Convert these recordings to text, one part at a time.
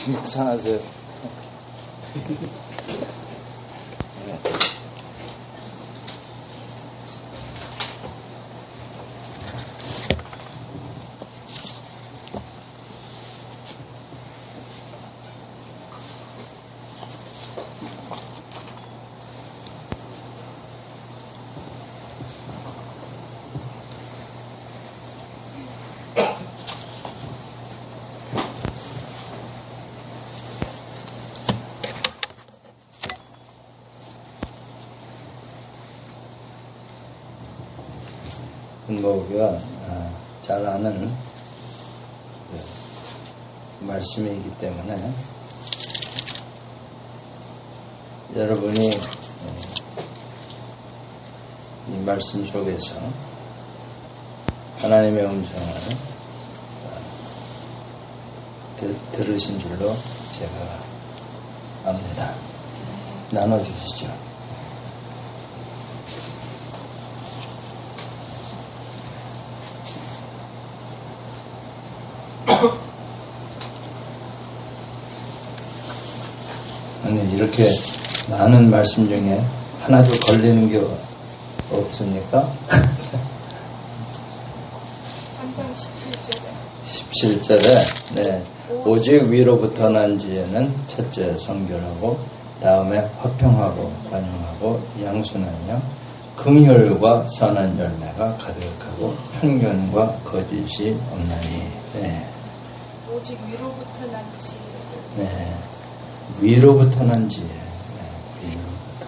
묵상하세요. 우리가 잘 아는 말씀이기 때문에 여러분이 이 말씀 속에서 하나님의 음성을 들으신 줄로 제가 압니다. 나눠주시죠. 아니, 이렇게 많은 말씀 중에 하나도 걸리는 게 없습니까? 3장 17절에 17절에 네, 오직 위로부터 난 지혜는 첫째 성결하고 다음에 화평하고 관용하고 양순하며 긍휼과 선한 열매가 가득하고 편견과 거짓이 없나니. 네. 오직 위로부터 난 지혜. 네. 위로부터 난 지혜. 네. 위로부터.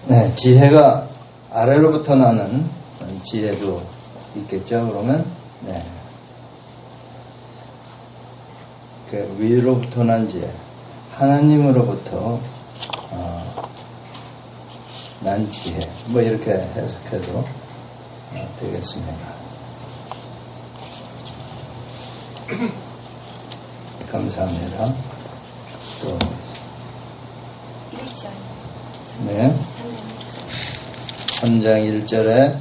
네. 지혜가 아래로부터 나는 지혜도 있겠죠. 그러면 네. 그 위로부터 난 지혜, 하나님으로부터 난 지혜, 뭐 이렇게 해석해도 되겠습니다. 감사합니다. 또 1장 네. 3장 1절에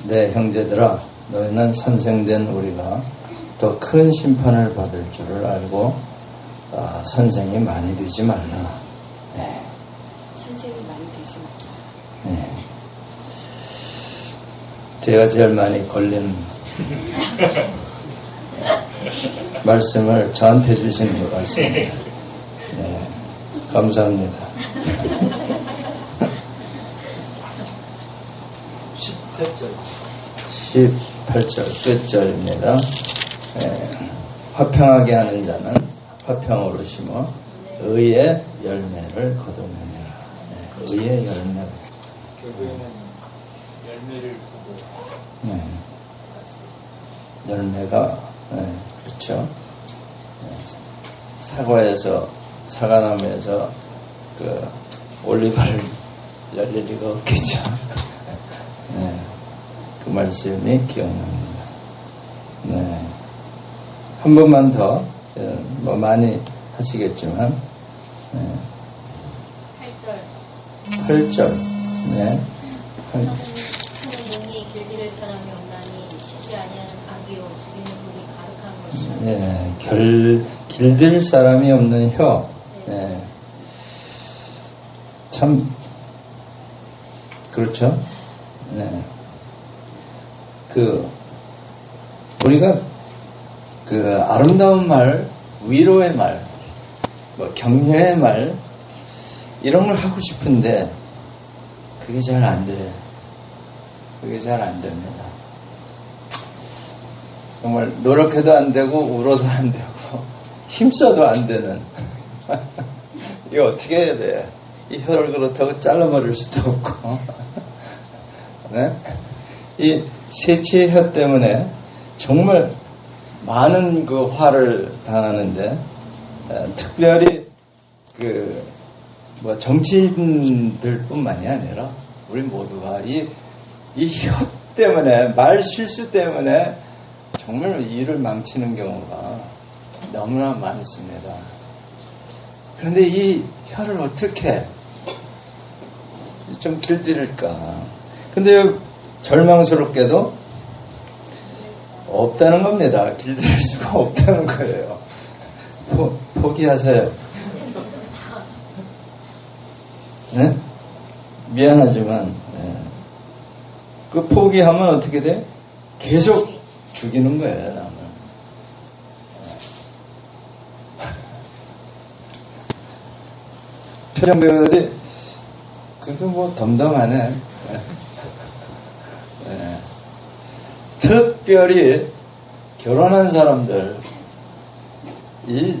내 형제들아 너희는 선생된 우리가 더 큰 심판을 받을 줄을 알고 선생이 많이 되지 말라. 네. 선생이 많이 되지 말라. 네. 제가 제일 많이 걸리는 말씀을 저한테 주시는 것 같습니다. 네. 감사합니다. 18절 끝절입니다. 네. 화평하게 하는 자는 화평으로 심어 의의 열매를 거두느니라. 네. 의의 열매. 결국에는 열매를 보고 네. 열매가 네. 그렇죠. 네. 사과나무에서 그 올리브를 열릴 리가 없겠죠. 네. 그 말씀이 기억납니다. 네. 한 번만 더, 뭐 많이 하시겠지만, 네. 8절. 네. 하는 능히 길들일 사람이 없나니 쉬지 아니하는 악이요 죽이는 돌이 가득한 것이요. 네. 길들 사람이 없는 혀. 네. 참, 그렇죠. 네. 우리가 아름다운 말, 위로의 말, 뭐 격려의 말, 이런 걸 하고 싶은데, 그게 잘 안 돼요. 그게 잘 안 됩니다. 정말 노력해도 안 되고, 울어도 안 되고, 힘써도 안 되는. 이거 어떻게 해야 돼? 이 혀를 그렇다고 잘라버릴 수도 없고. 네? 이 세치의 혀 때문에 정말 많은 그 화를 당하는데 특별히 정치인들뿐만이 아니라 우리 모두가 이 혀 때문에 말 실수 때문에 정말 일을 망치는 경우가 너무나 많습니다. 그런데 이 혀를 어떻게 좀 길들일까? 근데 절망스럽게도 없다는 겁니다. 길들일 수가 없다는 거예요. 포기하세요. 네? 미안하지만 그 포기하면 어떻게 돼? 계속 죽이는 거예요, 남을. 표정 배우들이 그래도 뭐 덤덤하네. 특별히 결혼한 사람들 이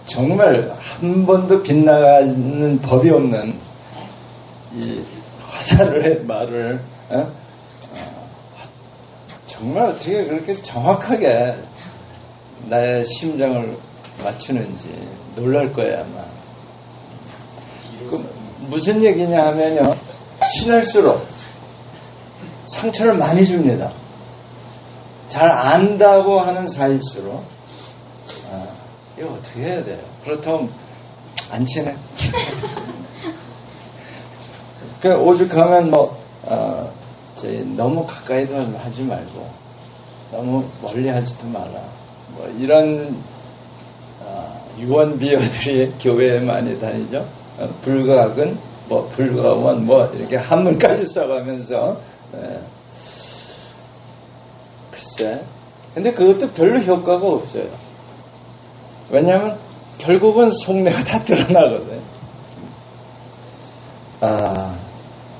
정말 한 번도 빗나가는 법이 없는 이 화살의 말을 정말 어떻게 그렇게 정확하게 나의 심장을 맞추는지 놀랄 거예요 아마. 무슨 얘기냐 하면요, 친할수록 상처를 많이 줍니다. 잘 안다고 하는 사이일수록 이거 어떻게 해야 돼요? 그렇다면 안 친해. 그 오죽하면 너무 가까이도 하지 말고 너무 멀리 하지도 말라. 이런 유언비어들이 교회에 많이 다니죠. 불가근, 불가원, 이렇게 한문까지 써가면서 글쎄. 근데 그것도 별로 효과가 없어요. 왜냐하면 결국은 속내가 다 드러나거든요.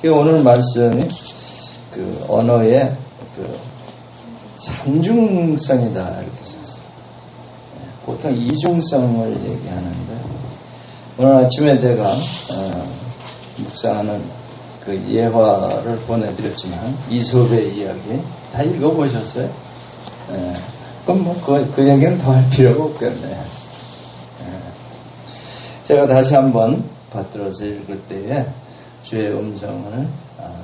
오늘 말씀이 그 언어의 그 삼중성이다 이렇게 썼어요. 보통 이중성을 얘기하는데 오늘 아침에 제가 묵상하는 그 예화를 보내드렸지만 이솝의 이야기 다 읽어보셨어요? 그럼 그 얘기는 더 할 필요가 없겠네. 제가 다시 한번 받들어서 읽을 때에 주의 음성을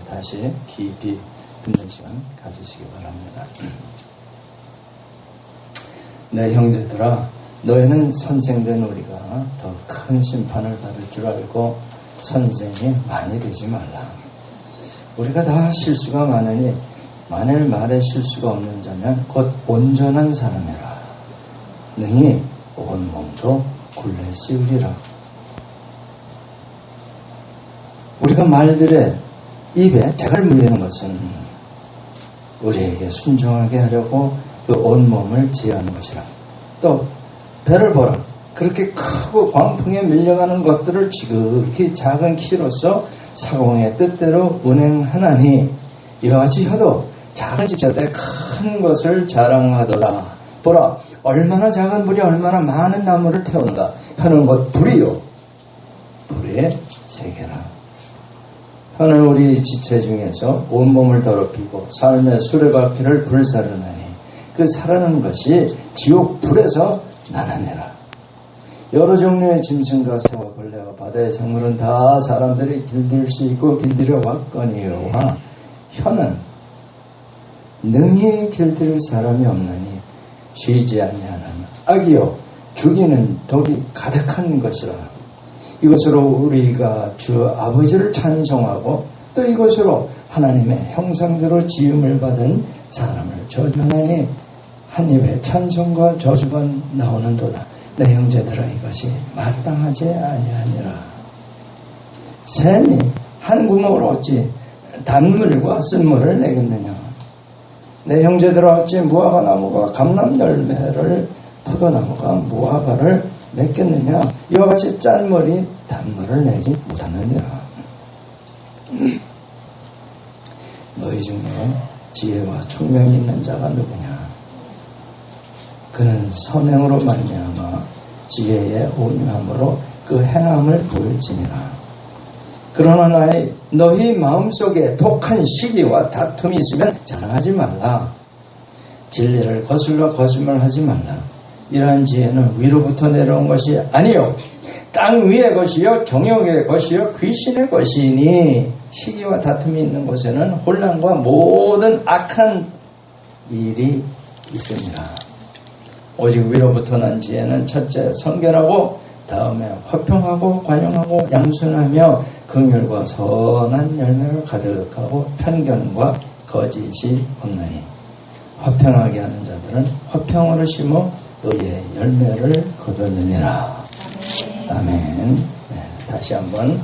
다시 깊이 듣는 시간 가지시기 바랍니다. 내 형제들아, 너희는 선생된 우리가 더 큰 심판을 받을 줄 알고 선생이 많이 되지 말라. 우리가 다 실수가 많으니 만일 말에 실수가 없는 자면 곧 온전한 사람이라. 능히 온 몸도 굴레 씌우리라. 우리가 말들의 입에 대가를 물리는 것은 우리에게 순종하게 하려고 그 온몸을 제어하는 것이라. 또 배를 보라. 그렇게 크고 광풍에 밀려가는 것들을 지극히 작은 키로서 사공의 뜻대로 운행하나니 이와 같이 혀도 작은 지체되 큰 것을 자랑하더라. 보라, 얼마나 작은 불이 얼마나 많은 나무를 태운다. 혀는 곧 불이요, 불의 세계라. 혀는 우리 지체 중에서 온몸을 더럽히고 삶의 수레바퀴를 불사르나니 그 사르는 것이 지옥 불에서 나타내라. 여러 종류의 짐승과 새와 벌레와 바다의 생물은 다 사람들이 길들 수 있고 길들여 왔거니와 혀는 능히 길들일 사람이 없나니 쉬지 아니하는 악이요 죽이는 독이 가득한 것이라. 이것으로 우리가 주 아버지를 찬송하고 또 이것으로 하나님의 형상대로 지음을 받은 사람을 저주하니 한 입에 찬송과 저주가 나오는도다. 내 형제들아, 이것이 마땅하지 아니하니라. 샘이 한 구멍으로 어찌 단물과 쓴물을 내겠느냐. 내 형제들아, 어찌 무화과 나무가 감람 열매를 포도나무가 무화과를 맺겠느냐. 이와 같이 짠물이 단물을 내지 못하느니라. 너희 중에 지혜와 총명이 있는 자가 누구냐. 그는 선행으로 말미암아 지혜의 온유함으로 그 행함을 보일지니라. 그러나 너희 마음속에 독한 시기와 다툼이 있으면 자랑하지 말라. 진리를 거슬러 거짓말하지 말라. 이러한 지혜는 위로부터 내려온 것이 아니요 땅 위의 것이요 정욕의 것이요 귀신의 것이니 시기와 다툼이 있는 곳에는 혼란과 모든 악한 일이 있습니다. 오직 위로부터 난 지혜는 첫째 선결하고 다음에 화평하고 관용하고 양순하며 긍휼과 선한 열매를 가득하고 편견과 거짓이 없나니 화평하게 하는 자들은 화평으로 심어 의의 열매를 거두느니라. 아멘. 네, 다시 한번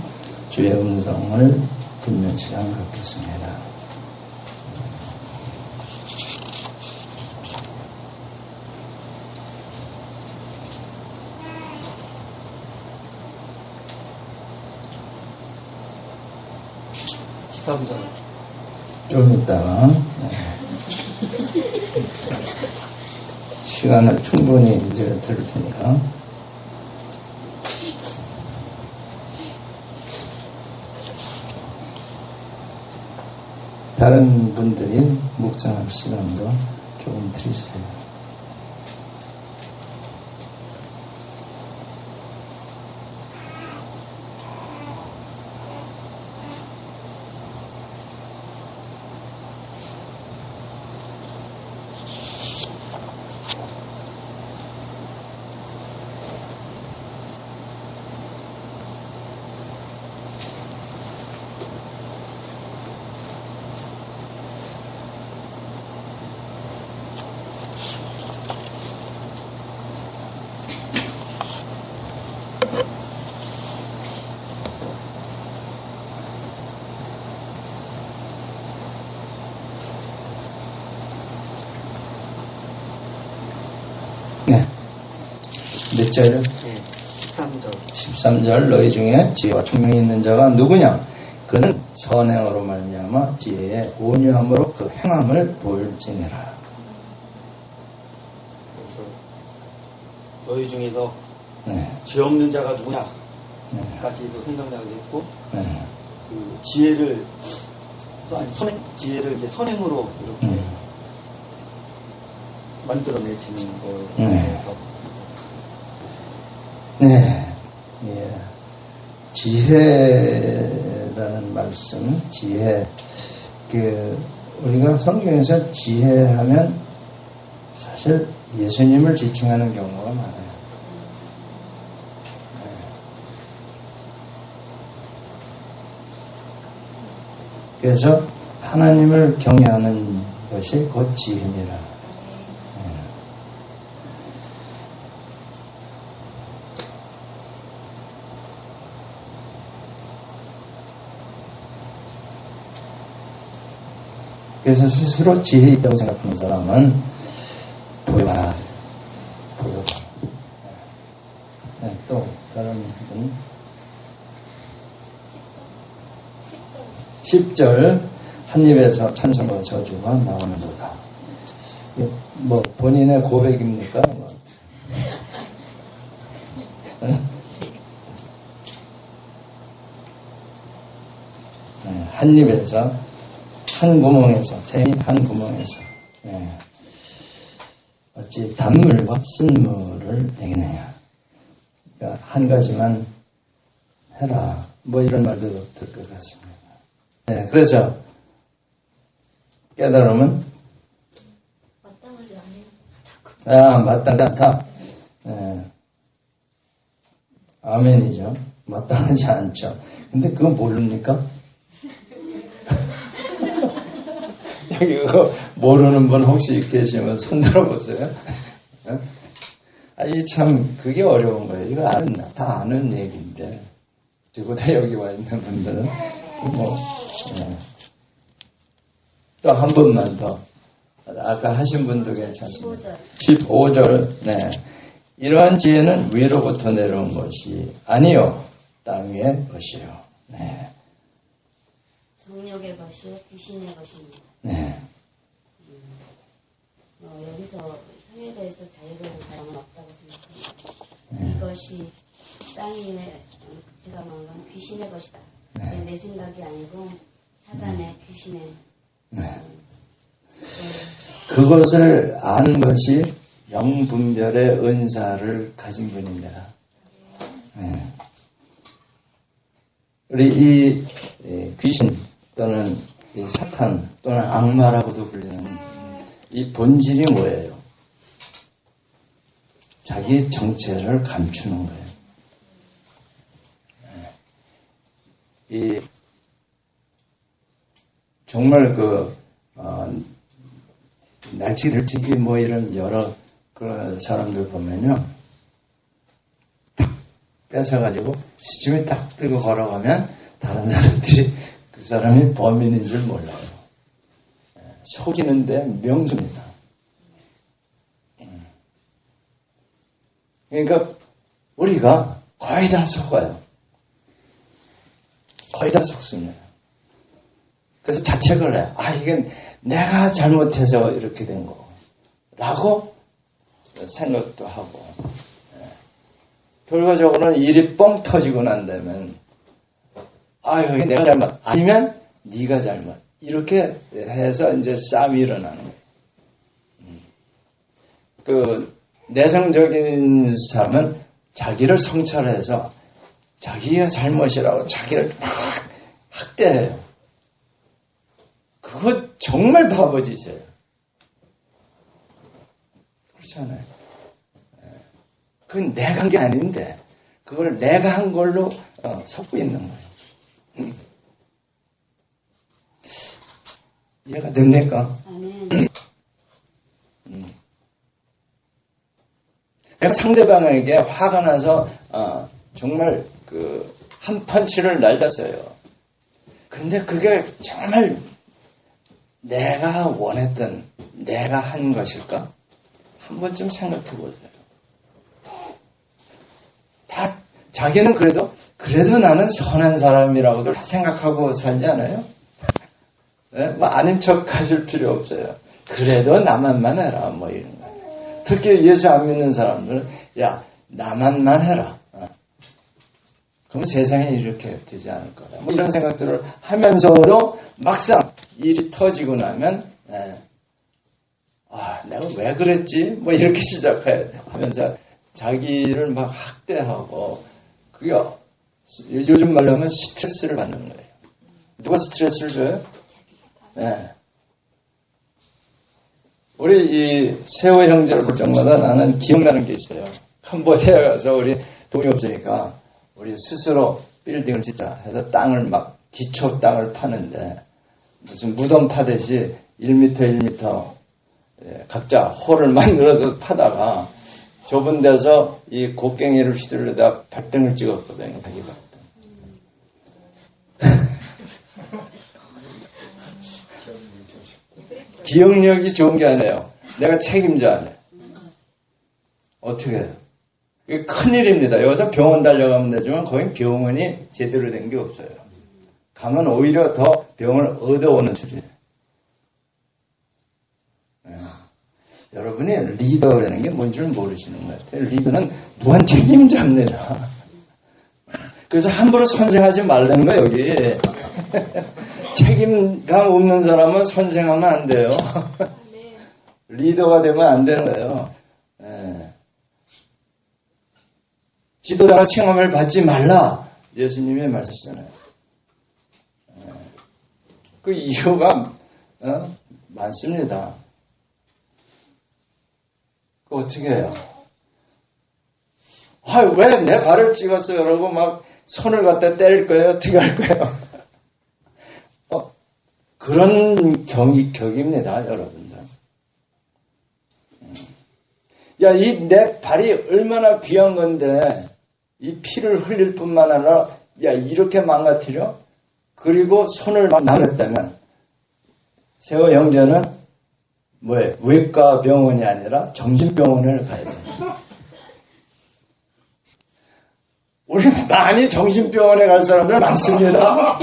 주의 음성을 듣는 시간 갖겠습니다. 좀 이따가 시간을 충분히 이제 들을 테니까 다른 분들이 묵상할 시간도 조금 드리세요. 네. 몇 절이요? 13절. 13절 너희 중에 지혜와 총명이 있는 자가 누구냐? 그는 선행으로 말미암아 지혜의 온유함으로 그 행함을 보일지니라. 그래서 너희 중에서 네. 죄 없는 자가 누구냐? 네. 까지도 생각나게 했고 네. 그 지혜를 지혜를 이제 선행으로 이렇게 만들어내시는 거에 대해서 네. 예. 지혜라는 말씀, 지혜. 우리가 성경에서 지혜하면 사실 예수님을 지칭하는 경우가 많아요. 네. 그래서 하나님을 경외하는 것이 곧 지혜니라. 그래서 스스로 지혜 있다고 생각하는 사람은 보여라. 네, 또 다른 분 10절 한 입에서 찬송과 저주가 나오는도다. 뭐 본인의 고백입니까? 한 입에서 한 구멍에서, 샘이 한 구멍에서, 어찌 단물과 쓴물을 내겠느냐. 그러니까 한 가지만 해라. 뭐 이런 말도 들 것 같습니다. 네, 그래서 깨달음은 마땅하지 않아요. 마땅하지 않다. 네. 아멘이죠. 마땅하지 않죠. 근데 그거 모릅니까? 여기 그거 모르는 분 혹시 계시면 손 들어보세요. 아니 참 그게 어려운 거예요. 이거 다 아는 얘기인데 저보다 여기 와 있는 분들은 또 한 번만 더 아까 하신 분도 괜찮습니다. 15절. 네. 이러한 지혜는 위로부터 내려온 것이 아니요 땅 위의 것이요. 네. 정욕의 것이요 귀신의 것입니다. 네. 여기서 형에 대해서 자유로운 사람은 없다고 생각합니다. 이것이 땅에 제가 말한 건 귀신의 것이다. 내 생각이 아니고 사단의 귀신의 그것을 아는 것이 영분별의 은사를 가진 분입니다. 네. 우리 이 귀신 또는 이 사탄 또는 악마라고도 불리는 이 본질이 뭐예요? 자기 정체를 감추는 거예요. 이 정말 날치기 뭐 이런 여러 그 사람들 보면요, 탁 뺏어가지고 시침이 딱 뜨고 걸어가면 다른 사람들이 그 사람이 범인인 줄 몰라요. 속이는데 명수입니다. 그러니까 우리가 거의 다 속아요. 거의 다 속습니다. 그래서 자책을 해요. 이게 내가 잘못해서 이렇게 된 거. 라고 생각도 하고. 결과적으로는 일이 뻥 터지고 난다면, 이게 내가 잘못. 아니면 네가 잘못. 이렇게 해서 이제 싸움이 일어나는 거예요. 내성적인 사람은 자기를 성찰해서 자기가 잘못이라고 자기를 막 학대해요. 그거 정말 바보짓이에요. 그렇잖아요. 그건 내가 한 게 아닌데 그걸 내가 한 걸로 속고 있는 거예요. 이해가 됩니까? 내가 상대방에게 화가 나서 정말 한 펀치를 날렸어요. 근데 그게 정말 내가 원했던 내가 한 것일까? 한 번쯤 생각해 보세요. 다 자기는 그래도 나는 선한 사람이라고도 생각하고 살지 않아요? 네? 뭐 아닌 척 하실 필요 없어요. 그래도 나만만 해라 뭐 이런 거. 특히 예수 안 믿는 사람들은 나만만 해라. 그럼 세상이 이렇게 되지 않을 거다. 뭐 이런 생각들을 하면서도 막상 일이 터지고 나면 내가 왜 그랬지? 뭐 이렇게 시작하면서 자기를 막 학대하고 그게 요즘 말로 하면 스트레스를 받는 거예요. 누가 스트레스를 줘요? 네. 우리 이 세호 형제를 볼 적마다 나는 기억나는 게 있어요. 캄보디아에 가서 우리 돈이 없으니까 우리 스스로 빌딩을 짓자 해서 땅을 막 기초 땅을 파는데 무슨 무덤 파듯이 1m 1m 각자 홀을 만들어서 파다가 좁은 데서 이 곡괭이를 휘두르다 발등을 찍었거든요. 자기 발등. 기억력이 좋은 게 아니에요. 내가 책임자네. 어떻게 해요? 이게 큰일입니다. 여기서 병원 달려가면 되지만 거긴 병원이 제대로 된 게 없어요. 가면 오히려 더 병을 얻어오는 줄이에요. 여러분이 리더라는 게 뭔지 모르시는 것 같아요. 리더는 무한 책임자입니다. 그래서 함부로 선생하지 말라는 거예요, 여기. 책임감 없는 사람은 선생하면 안 돼요. 리더가 되면 안 되는 거예요. 지도자가 칭함을 받지 말라. 예수님의 말씀이잖아요. 그 이유가 많습니다. 그 어떻게 해요? 왜 내 발을 찍었어요? 그러고 막 손을 갖다 때릴 거예요? 어떻게 할 거예요? 그런 격입니다, 여러분들. 이 내 발이 얼마나 귀한 건데, 이 피를 흘릴 뿐만 아니라, 이렇게 망가뜨려? 그리고 손을 막 나눴다면, 세호 형제는 뭐예요? 외과 병원이 아니라 정신병원을 가야 돼요. 우리 많이 정신병원에 갈 사람들 많습니다.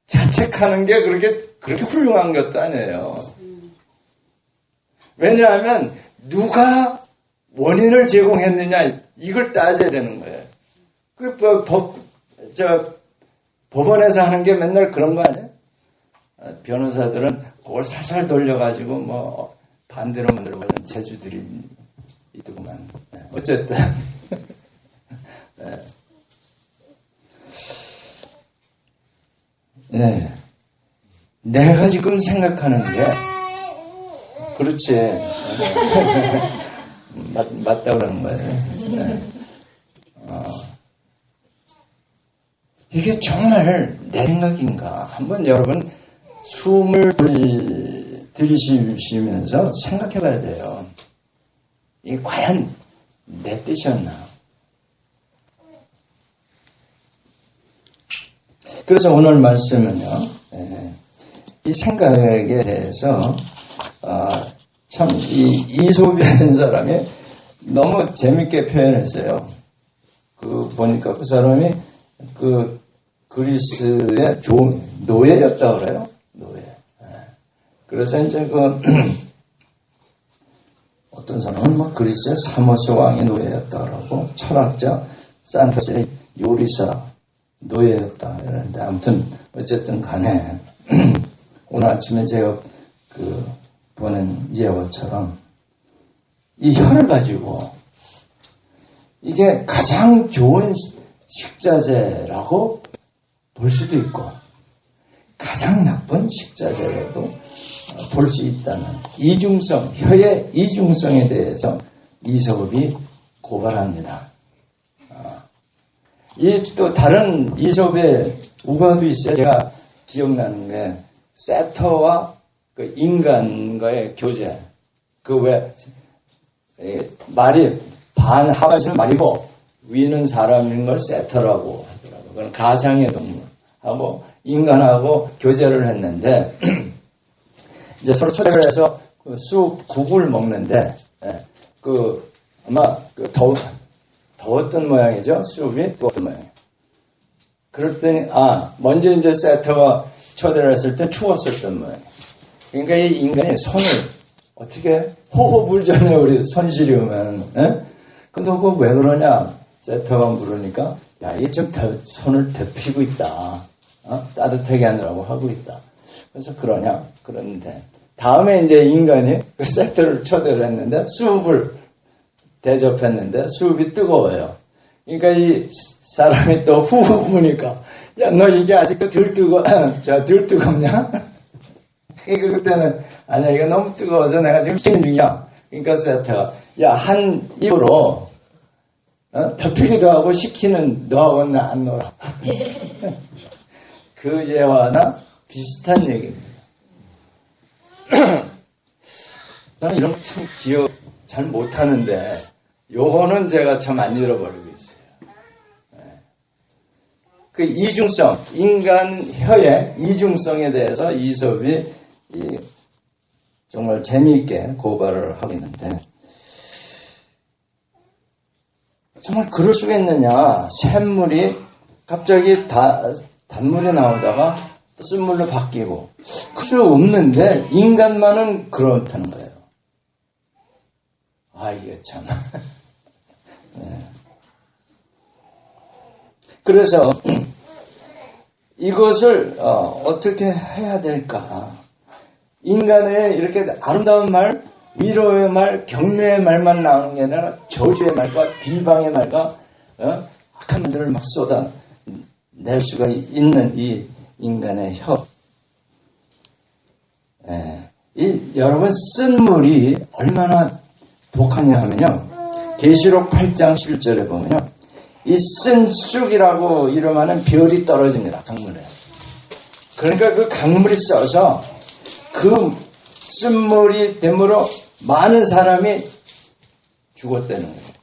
자책하는 게 그렇게 훌륭한 것도 아니에요. 왜냐하면 누가 원인을 제공했느냐 이걸 따져야 되는 거예요. 법원에서 하는 게 맨날 그런 거 아니에요? 변호사들은 그걸 살살 돌려가지고 뭐 반대로 만들어가는 재주들이 있더구만. 어쨌든 네. 내가 지금 생각하는 게 그렇지. 맞다 그러는 거예요. 네. 이게 정말 내 생각인가? 한번 여러분 숨을 들이쉬면서 생각해 봐야 돼요. 이게 과연 내 뜻이었나? 그래서 오늘 말씀은요, 이 생각에 대해서, 참, 이솝이라는 사람이 너무 재밌게 표현했어요. 보니까 그 사람이 그리스의 노예였다 그래요. 노예. 그래서 이제 어떤 사람은 그리스의 사모스 왕의 노예였다 그러고, 철학자 산토스의 요리사 노예였다 이러는데, 아무튼 어쨌든 간에 오늘 아침에 제가 보낸 예화처럼 이 혀를 가지고 이게 가장 좋은 식자재라고 볼 수도 있고 가장 나쁜 식자재라도 볼 수 있다는 이중성, 혀의 이중성에 대해서 이솝이 고발합니다. 이 또 다른 이솝의 우화도 있어요. 제가 기억나는 게 세터와 인간과의 교제. 말이 반 하반신은 말이고 위는 사람인 걸 세터라고 하더라고요. 그건 가상의 동물하고 인간하고 교제를 했는데 이제 서로 초대를 해서 쑥 국을 먹는데 아마 더웠던 모양이죠. 쑥이 더웠던 모양이에요. 그랬더니 먼저 이제 세터가 초대를 했을 때 추웠었던 모양이에요. 그러니까 이 인간이 손을 어떻게 호호불전에 우리 손 시리우면 근데 그거 왜 그러냐 세터가 물으니까 야 이게 좀 손을 데피고 있다. 따뜻하게 하느라고 하고 있다. 그래서 그러는데 다음에 이제 인간이 그 세터를 초대를 했는데 수업을 대접했는데 수업이 뜨거워요. 그러니까 이 사람이 또 후후 부니까 야 너 이게 아직도 덜 뜨겁냐? 그러니까 그때는 아니야 이거 너무 뜨거워서 내가 지금 식는 중이야. 그러니까 세터가 야 한 입으로 덮이기도 하고 식히는 너하고는 안 놀아. 그 예화나 비슷한 얘기입니다. 저는 이런 거 참 기억 잘 못하는데 요거는 제가 참 안 잃어버리고 있어요. 그 이중성, 인간 혀의 이중성에 대해서 이솝이 정말 재미있게 고발을 하고 있는데 정말 그럴 수가 있느냐. 샘물이 갑자기 단물이 나오다가 쓴물로 바뀌고 그럴 수 없는데 인간만은 그렇다는 거예요. 이게 참. 네. 그래서 이것을 어떻게 해야 될까? 인간의 이렇게 아름다운 말, 위로의 말, 격려의 말만 나오는 게 아니라 저주의 말과 비방의 말과 악한 말들을 막 쏟아낼 수가 있는 이 인간의 혀. 여러분 쓴물이 얼마나 독하냐 하면요. 계시록 8장 11절에 보면요. 이 쓴 쑥이라고 이름하는 별이 떨어집니다. 강물에. 그러니까 그 강물이 써서 그 쓴물이 됨으로 많은 사람이 죽었다는 거예요.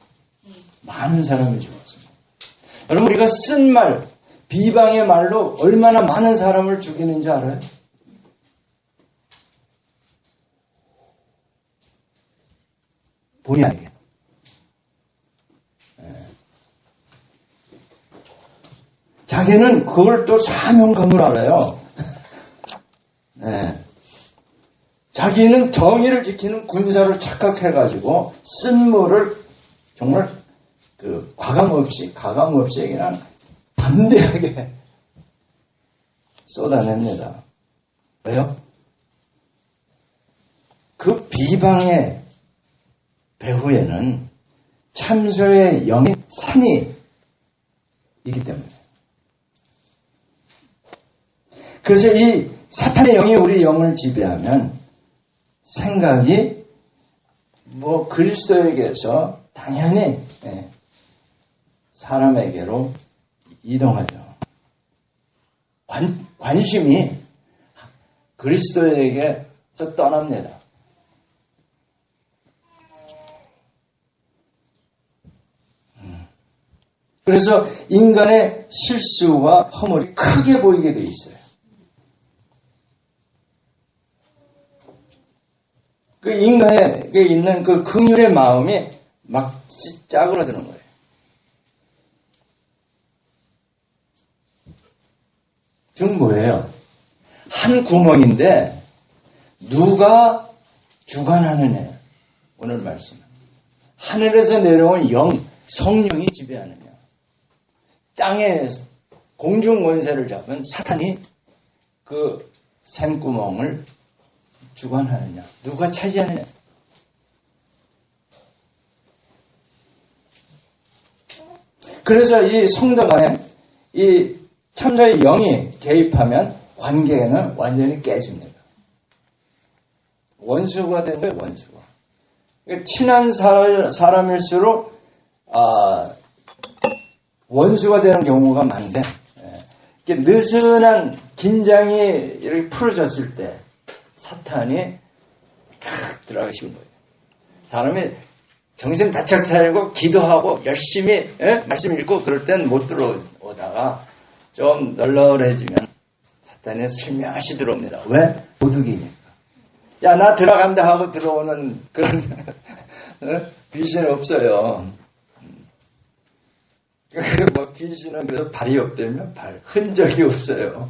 많은 사람이 죽었습니다. 여러분 우리가 쓴 말, 비방의 말로 얼마나 많은 사람을 죽이는지 알아요? 본의 아니게. 자기는 그걸 또 사명감을 알아요. 자기는 정의를 지키는 군사로 착각해가지고 쓴물을 정말 가감 없이 그냥 담대하게 쏟아냅니다. 왜요? 그 비방의 배후에는 참소의 영의 산이 있기 때문에. 그래서 이 사탄의 영이 우리 영을 지배하면 생각이 뭐 그리스도에게서 당연히 사람에게로 이동하죠. 관심이 그리스도에게서 떠납니다. 그래서 인간의 실수와 허물이 크게 보이게 돼 있어요. 그 인간에게 있는 그 긍휼의 마음이 막 짜그러드는 거예요. 즉 뭐예요? 한 구멍인데 누가 주관하느냐. 오늘 말씀. 하늘에서 내려온 영, 성령이 지배하느냐. 땅에 공중 원세를 잡은 사탄이 그 샘구멍을 주관하느냐. 누가 차지하느냐. 그래서 이 성도 간에 이 참소의 영이 개입하면 관계는 완전히 깨집니다. 원수가 되는 거예요, 원수가. 친한 사람일수록 원수가 되는 경우가 많은데, 느슨한 긴장이 이렇게 풀어졌을 때 사탄이 탁 들어가시는 거예요. 사람이 정신 바짝 차리고 기도하고 열심히 말씀 읽고 그럴 땐 못 들어오다가 좀 널널해지면 사탄이 슬며시 들어옵니다. 왜? 도둑이니까. 야, 나 들어간다 하고 들어오는 그런 귀신은 없어요. 뭐 귀신은 그래도 발이 없다면 흔적이 없어요.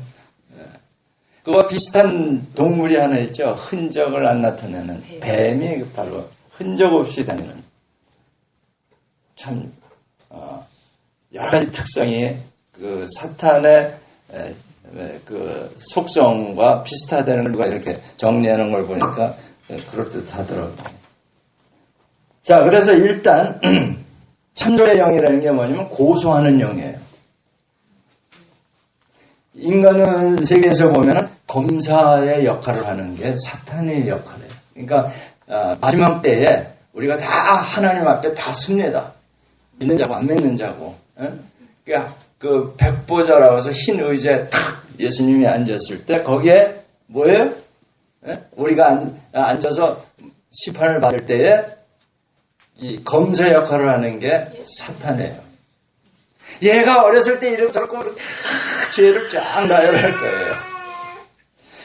그와 비슷한 동물이 하나 있죠. 흔적을 안 나타내는 뱀이 바로 흔적 없이 다니는 참 여러 가지 특성이 그 사탄의 그 속성과 비슷하다는 걸 이렇게 정리하는 걸 보니까 그럴듯하더라고요. 자, 그래서 일단 참소의 영이라는 게 뭐냐면 고소하는 영이에요. 인간은 세계에서 보면 검사의 역할을 하는 게 사탄의 역할이에요. 그러니까 마지막 때에 우리가 다 하나님 앞에 다 섭니다. 믿는 자고 안 믿는 자고. 그러니까 그 백보자라고 해서 흰 의자에 탁 예수님이 앉았을 때 거기에 뭐예요? 우리가 앉아서 심판을 받을 때에 이 검사 역할을 하는 게 사탄이에요. 얘가 어렸을 때 이렇게 저렇게 죄를 쫙 나열할 거예요.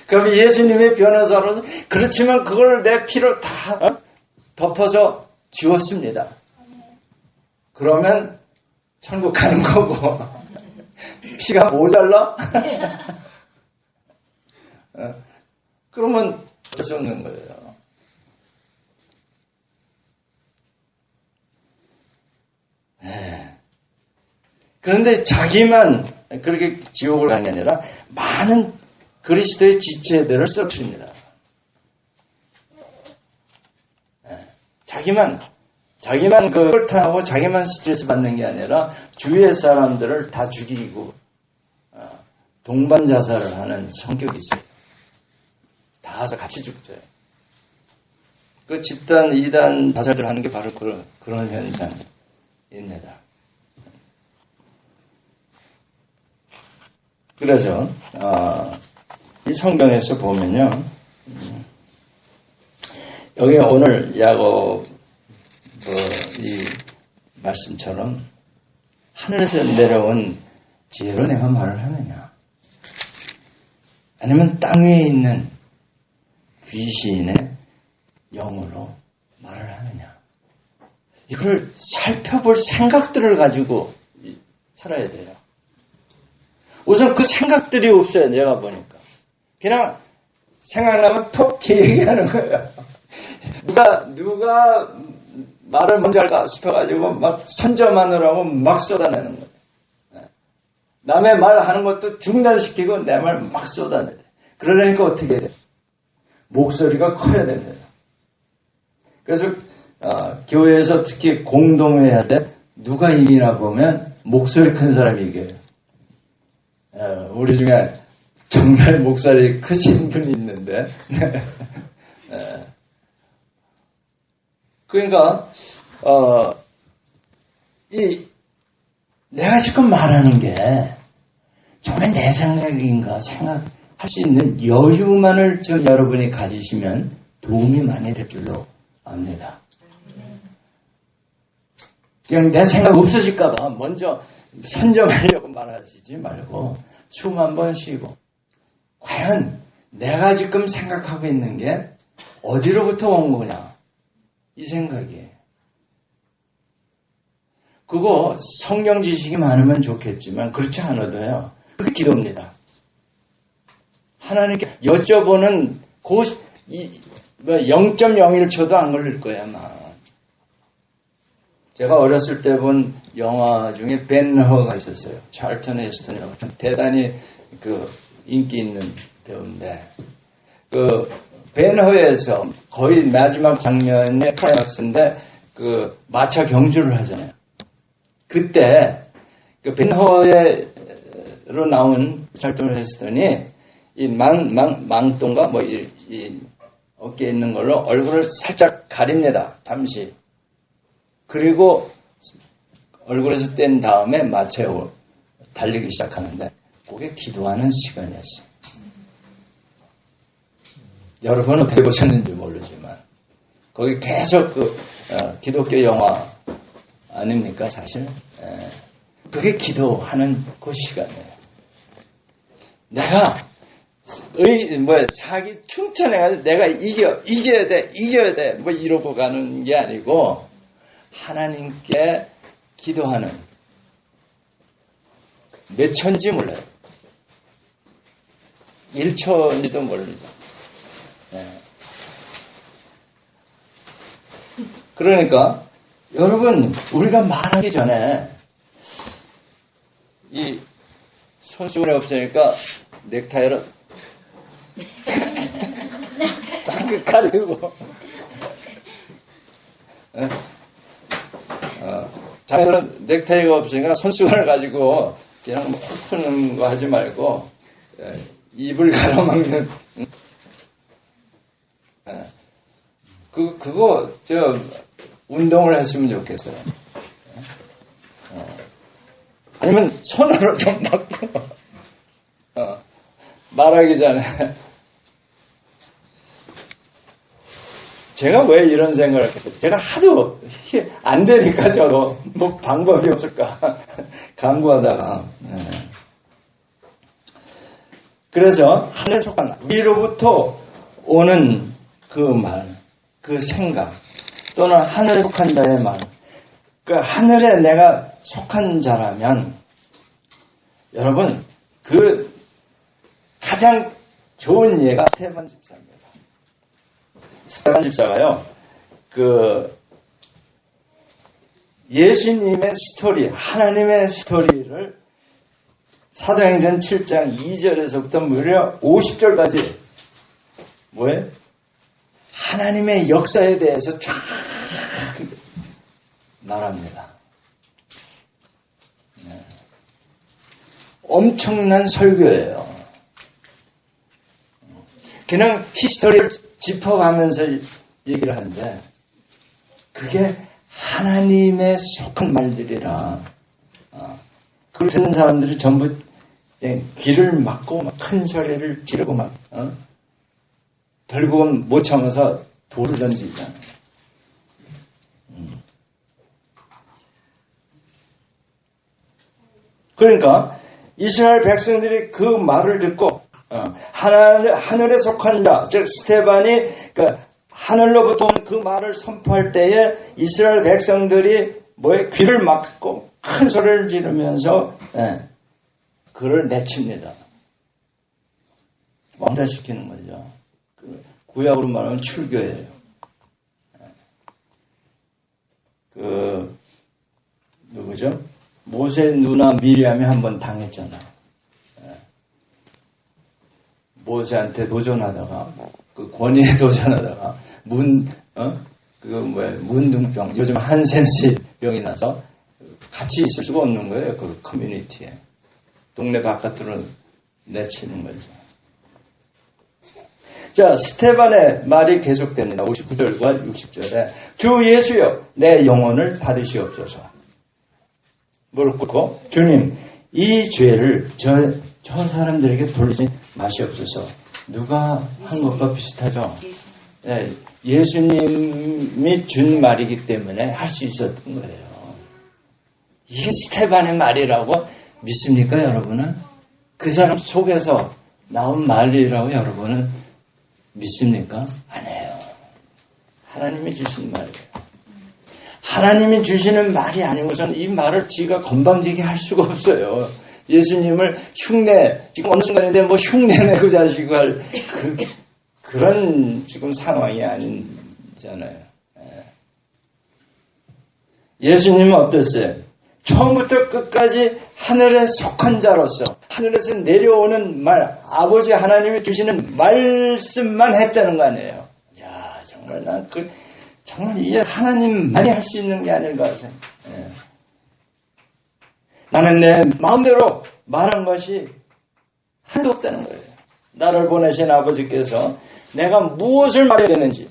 그럼 예수님의 변호사로서 그렇지만 그걸 내 피로 다 덮어서 지웠습니다. 그러면 천국 가는 거고 피가 모자라? 그러면 어쩔 수 없는 거예요. 네. 그런데 자기만 그렇게 지옥을 가는 게 아니라 많은 그리스도의 지체들을 쓰러뜨립니다. 네. 자기만 그걸 타고 자기만 스트레스 받는 게 아니라 주위의 사람들을 다 죽이고 동반 자살을 하는 성격이 있어요. 다 와서 같이 죽죠. 그 집단, 이단 자살들 하는 게 바로 그런 현상입니다. 그래서 이 성경에서 보면요, 여기 오늘 야곱 이 말씀처럼 하늘에서 내려온 지혜로 내가 말을 하느냐, 아니면 땅 위에 있는 귀신의 영으로 말을 하느냐, 이걸 살펴볼 생각들을 가지고 살아야 돼요. 우선 그 생각들이 없어요. 내가 보니까 그냥 생각나면 톡 얘기하는 거예요. 누가 말을 먼저 할까 싶어가지고 막 선점하느라고 막 쏟아내는 거예요. 남의 말 하는 것도 중단시키고 내 말 막 쏟아내요. 그러니까 어떻게 해야 돼? 목소리가 커야 됩니다. 그래서 교회에서 특히 공동회 할 때 누가 이기나 보면 목소리 큰 사람이 이겨요. 우리 중에 정말 목소리 크신 분이 있는데 그러니까 내가 지금 말하는 게 정말 내 생각인가 생각할 수 있는 여유만을 여러분이 가지시면 도움이 많이 될 줄로 압니다. 그냥 내 생각 없어질까봐 먼저 선점하려고 말하시지 말고 숨 한번 쉬고 과연 내가 지금 생각하고 있는 게 어디로부터 온 거냐 이 생각이에요. 그거 성경 지식이 많으면 좋겠지만 그렇지 않아도요. 그게 기도입니다. 하나님께 여쭤보는 0.01초도 안 걸릴 거야 아마. 제가 어렸을 때 본 영화 중에 벤허가 있었어요. 찰턴 헤스턴이라고 대단히 인기 있는 배우인데 벤허에서 거의 마지막 장면의 클라이막스인데 마차 경주를 하잖아요. 그때 벤허로 나온 찰턴 헤스턴이 이 망토인가 이 어깨에 있는 걸로 얼굴을 살짝 가립니다. 잠시. 그리고 얼굴에서 뗀 다음에 마차에 달리기 시작하는데 그게 기도하는 시간이었어요. 여러분은 어떻게 보셨는지 모르지만 거기 계속 기독교 영화 아닙니까 사실? 그게 기도하는 그 시간이에요. 내가 사기 충천해가지고 내가 이겨야 돼 이러고 가는 게 아니고 하나님께 기도하는 몇 초인지 몰라요. 1초인지도 모르죠. 그러니까 여러분 우리가 말하기 전에 이 손수건이 없으니까 넥타이로 딱 가리고 자기는 넥타이가 없으니까 손수건을 가지고 그냥 푸는 거 하지 말고 입을 가로막는 그거 운동을 했으면 좋겠어요. 아니면 손으로 좀 막고 말하기 전에 제가 왜 이런 생각을 했어요? 제가 하도 안 되니까 저도 뭐 방법이 없을까 강구하다가 그래서 하늘에 속한 위로부터 오는 그 말, 그 생각 또는 하늘에 속한 자의 말 그 하늘에 내가 속한 자라면 여러분 그 가장 좋은 예가 스테반 집사입니다. 스테반 집사가요, 예수님의 스토리, 하나님의 스토리를 사도행전 7장 2절에서부터 무려 50절까지 뭐예요? 하나님의 역사에 대해서 쫙 말합니다. 엄청난 설교예요. 그냥 히스토리를 짚어가면서 얘기를 하는데 그게 하나님의 속한 말들이라 그걸 듣는 사람들이 전부 귀를 막고 막 큰 소리를 지르고 막 결국은 못 참아서 돌을 던지잖아요. 그러니까 이스라엘 백성들이 그 말을 듣고 하늘에 속한 자, 즉 스테반이 하늘로부터 온 그 말을 선포할 때에 이스라엘 백성들이 귀를 막고 큰 소리를 지르면서 그를 내칩니다. 왕따시키는 거죠. 구약으로 말하면 출교예요. 누구죠? 모세 누나 미리암이 한번 당했잖아. 모세한테 도전하다가 그 권위에 도전하다가 문둥병 요즘 한센스 병이 나서 같이 있을 수가 없는 거예요. 그 커뮤니티에 동네 바깥으로 내치는 거죠. 자, 스테반의 말이 계속됩니다. 59절과 60절에 주 예수여 내 영혼을 받으시옵소서. 무릎 꿇고 주님 이 죄를 저 사람들에게 돌리지 마시옵소서. 누가 한 것과 비슷하죠? 네, 예수님이 준 말이기 때문에 할 수 있었던 거예요. 이게 스테반의 말이라고 믿습니까, 여러분은? 그 사람 속에서 나온 말이라고 여러분은 믿습니까? 아니에요. 하나님이 주신 말이에요. 하나님이 주시는 말이 아니고서는 이 말을 지가 건방지게 할 수가 없어요. 예수님을 지금 어느 순간인데 뭐 흉내내고자 하시고 할 그런 지금 상황이 아니잖아요. 예수님은 어땠어요? 처음부터 끝까지 하늘에 속한 자로서 하늘에서 내려오는 말, 아버지 하나님이 주시는 말씀만 했다는 거 아니에요. 야, 정말 난 정말 이게 하나님만이 할 수 있는 게 아닌가 생각해요. 나는 내 마음대로 말한 것이 하나도 없다는 거예요. 나를 보내신 아버지께서 내가 무엇을 말해야 되는지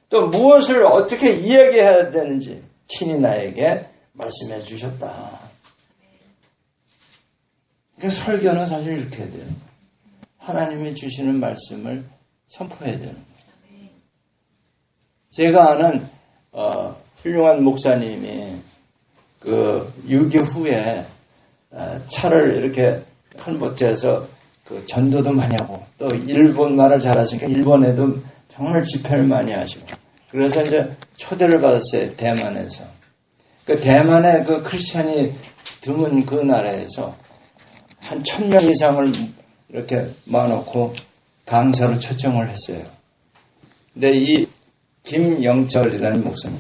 또 무엇을 어떻게 이야기해야 되는지 친히 나에게 말씀해 주셨다. 그러니까 설교는 사실 이렇게 해야 돼요. 하나님이 주시는 말씀을 선포해야 되는 거예요. 제가 아는 훌륭한 목사님이 그 6.25 후에 차를 이렇게 큰 보트에서 그 전도도 많이 하고 또 일본 말을 잘하시니까 일본에도 정말 집회를 많이 하시고 그래서 이제 초대를 받았어요. 대만에서. 그 대만의 그 크리스찬이 드문 그 나라에서 한 1000명 이상을 이렇게 모아놓고 강사로 초청을 했어요. 근데 이 김영철이라는 목사님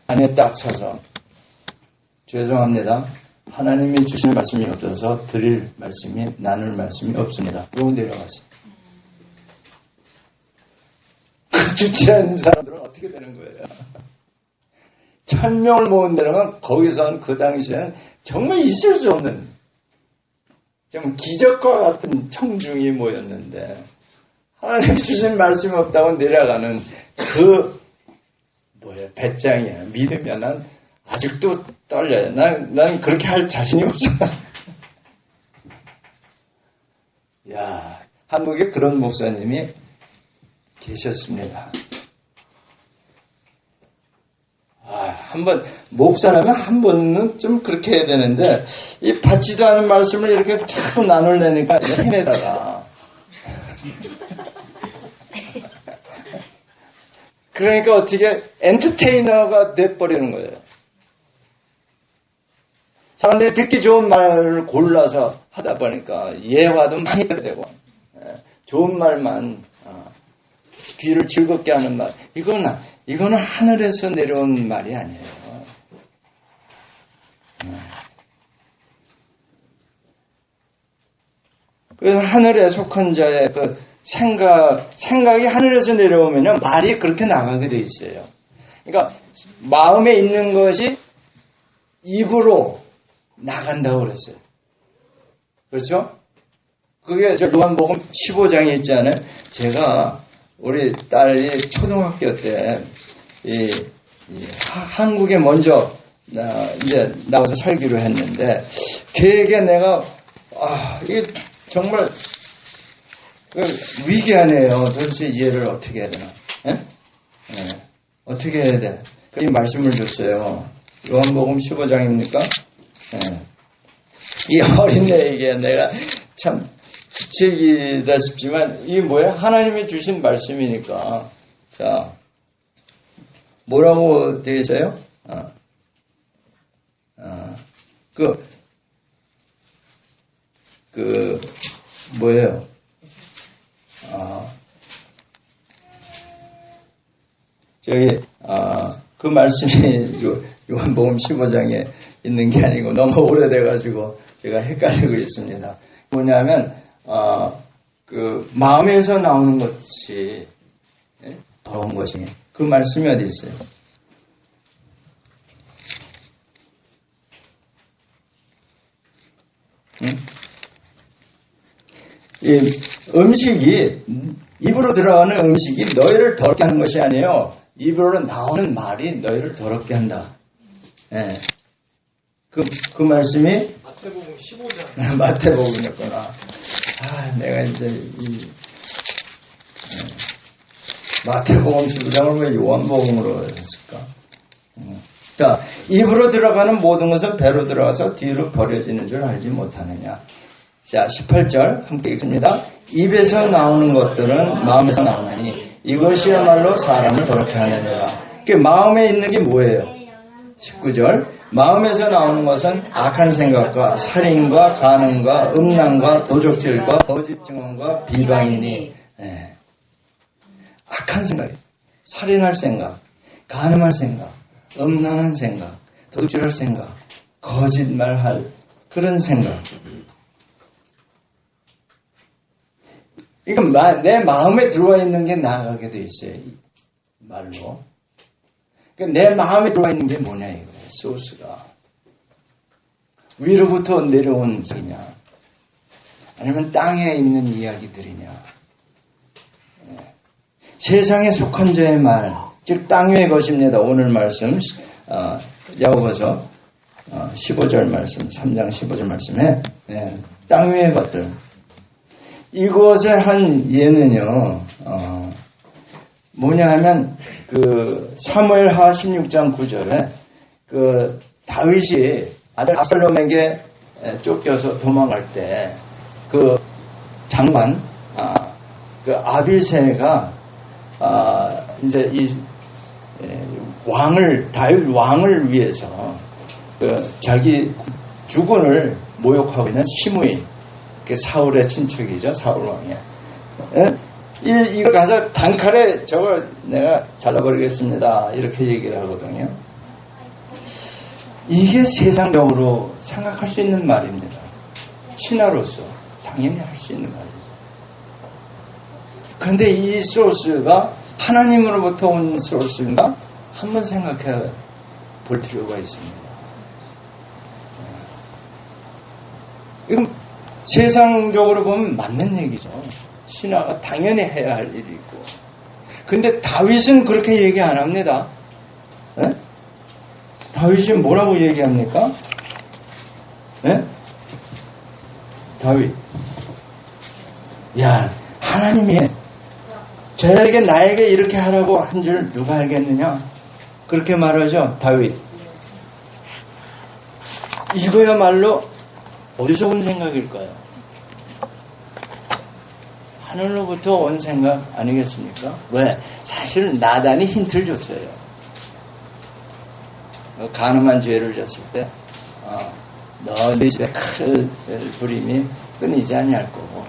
안에 딱 서서 죄송합니다. 하나님이 주시는 말씀이 없어서 드릴 말씀이 나눌 말씀이 없습니다. 그러고 내려갔어요. 그 주최하는 사람들은 어떻게 되는 거예요? 1000명을 모은 데는 거기서는 그 당시에는 정말 있을 수 없는 좀 기적과 같은 청중이 모였는데 하나님 주신 말씀이 없다고 내려가는 배짱이야. 믿으면 난 아직도 떨려요. 난 그렇게 할 자신이 없어. 야, 한국에 그런 목사님이 계셨습니다. 한번 목사라면 한 번은 좀 그렇게 해야 되는데 이 받지도 않은 말씀을 이렇게 자꾸 나누려니까 힘에다가 그러니까 어떻게 엔터테이너가 돼버리는 거예요. 사람들이 듣기 좋은 말을 골라서 하다 보니까 예화도 많이 되고 좋은 말만 귀를 즐겁게 하는 말 이거는 하늘에서 내려온 말이 아니에요. 그래서 하늘에 속한 자의 그 생각이 하늘에서 내려오면요 말이 그렇게 나가게 돼 있어요. 그러니까 마음에 있는 것이 입으로 나간다고 그랬어요. 그렇죠? 그게 요한복음 15장에 있잖아요. 제가 우리 딸이 초등학교 때 한국에 먼저 이제 나와서 살기로 했는데 걔에게 내가 이게 정말 위기하네요. 도대체 이해를 어떻게 해야 되나? 어떻게 해야 돼? 이 말씀을 줬어요. 요한복음 15장입니까? 이 어린애에게 내가 참 주책이다 싶지만 이게 뭐야? 하나님이 주신 말씀이니까. 자, 뭐라고 되어 있어요? 뭐예요? 그 말씀이 요한복음 15장에 있는 게 아니고 너무 오래돼가지고 제가 헷갈리고 있습니다. 뭐냐면 그 마음에서 나오는 것이 더러운 것이 그 말씀이 어디 있어요? 응? 이 음식이 입으로 들어가는 음식이 너희를 더럽게 하는 것이 아니에요. 입으로 나오는 말이 너희를 더럽게 한다. 예. 그 말씀이 마태복음 15장. 마태복음이었구나. 내가 이제 마태복음 15장을 왜 요한복음으로 했을까? 자, 입으로 들어가는 모든 것은 배로 들어가서 뒤로 버려지는 줄 알지 못하느냐. 자, 18절 함께 읽습니다. 입에서 나오는 것들은 마음에서 나오나니 이것이야말로 사람을 더럽게 하느니라. 그 마음에 있는 게 뭐예요? 19절 마음에서 나오는 것은 악한 생각과 살인과 간음과 음란과 도적질과 거짓 증언과 비방이니. 네. 악한 생각, 살인할 생각, 간음할 생각, 음란한 생각, 도둑질할 생각, 거짓말할 그런 생각. 이건 내 마음에 들어와 있는 게 나가게 돼 있어요. 말로. 내 마음에 들어와 있는 게 뭐냐 이거예요. 소스가. 위로부터 내려온 소리냐 아니면 땅에 있는 이야기들이냐. 세상에 속한 자의 말, 즉 땅 위의 것입니다. 오늘 말씀 야고보서 15절 말씀, 3장 15절 말씀에 땅 위의 것들. 이것의 한 예는요, 뭐냐 하면, 사무엘하 16장 9절에, 다윗이 아들 압살롬에게 쫓겨서 도망갈 때, 장관, 아비새가, 이제 다윗 왕을 위해서, 자기 주군을 모욕하고 있는 시므이, 사울의 친척이죠. 사울 왕이. 이거 가서 단칼에 저걸 내가 잘라버리겠습니다. 이렇게 얘기를 하거든요. 이게 세상적으로 생각할 수 있는 말입니다. 신하로서 당연히 할 수 있는 말이죠. 그런데 이 소스가 하나님으로부터 온 소스인가? 한번 생각해 볼 필요가 있습니다. 이건 세상적으로 보면 맞는 얘기죠. 신하가 당연히 해야 할 일이 있고. 근데 다윗은 그렇게 얘기 안 합니다. 네? 다윗이 뭐라고 얘기합니까? 네? 다윗. 야, 하나님이 저에게 나에게 이렇게 하라고 한 줄 누가 알겠느냐? 그렇게 말하죠, 다윗. 이거야말로 어디서 온 생각일까요? 하늘로부터 온 생각 아니겠습니까? 왜? 사실 나단이 힌트를 줬어요. 간음한 죄를 졌을 때, 너 네 집에 칼을 부림이 끊이지 아니할 거고,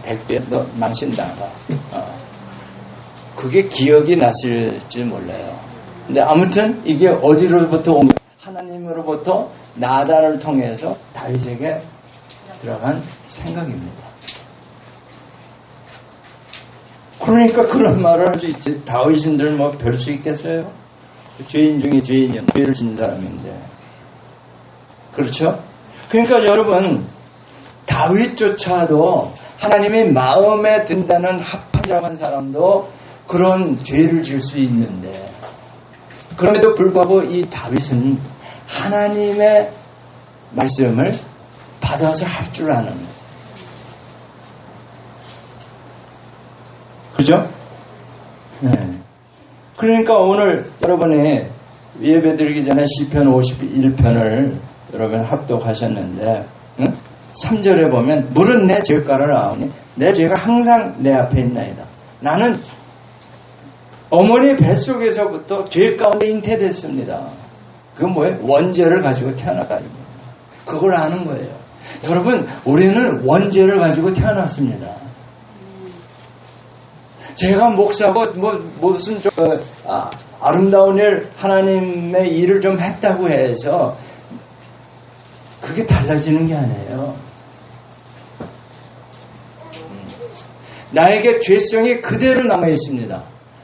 100배 너 망신당하라. 그게 기억이 났을지 몰라요. 근데 아무튼 이게 어디로부터 온 거예요? 하나님으로부터 나단을 통해서 다윗에게 들어간 생각입니다. 그러니까 그런 말을 할 수 있지. 다윗인들 뭐 별 수 있겠어요? 죄인 중에 죄인이야. 죄를 진 사람인데. 그렇죠? 그러니까 여러분, 다윗조차도 하나님이 마음에 든다는 합하자한 사람도 그런 죄를 질 수 있는데, 그럼에도 불구하고 이 다윗은 하나님의 말씀을 받아서 할 줄 아는. 그죠? 네. 그러니까 오늘 여러분이 예배 드리기 전에 시편 51편을 여러분 합독하셨는데, 3절에 보면, 물은 내 죄가를 아오니 내 죄가 항상 내 앞에 있나이다. 나는 어머니 뱃속에서부터 죄 가운데 잉태됐습니다. 그건 뭐예요? 원죄를 가지고 태어났다. 그걸 아는 거예요. 여러분, 우리는 원죄를 가지고 태어났습니다. 제가 목사고 무슨 아름다운 일, 하나님의 일을 좀 했다고 해서 그게 달라지는 게 아니에요. 나에게 죄성이 그대로 남아 있습니다.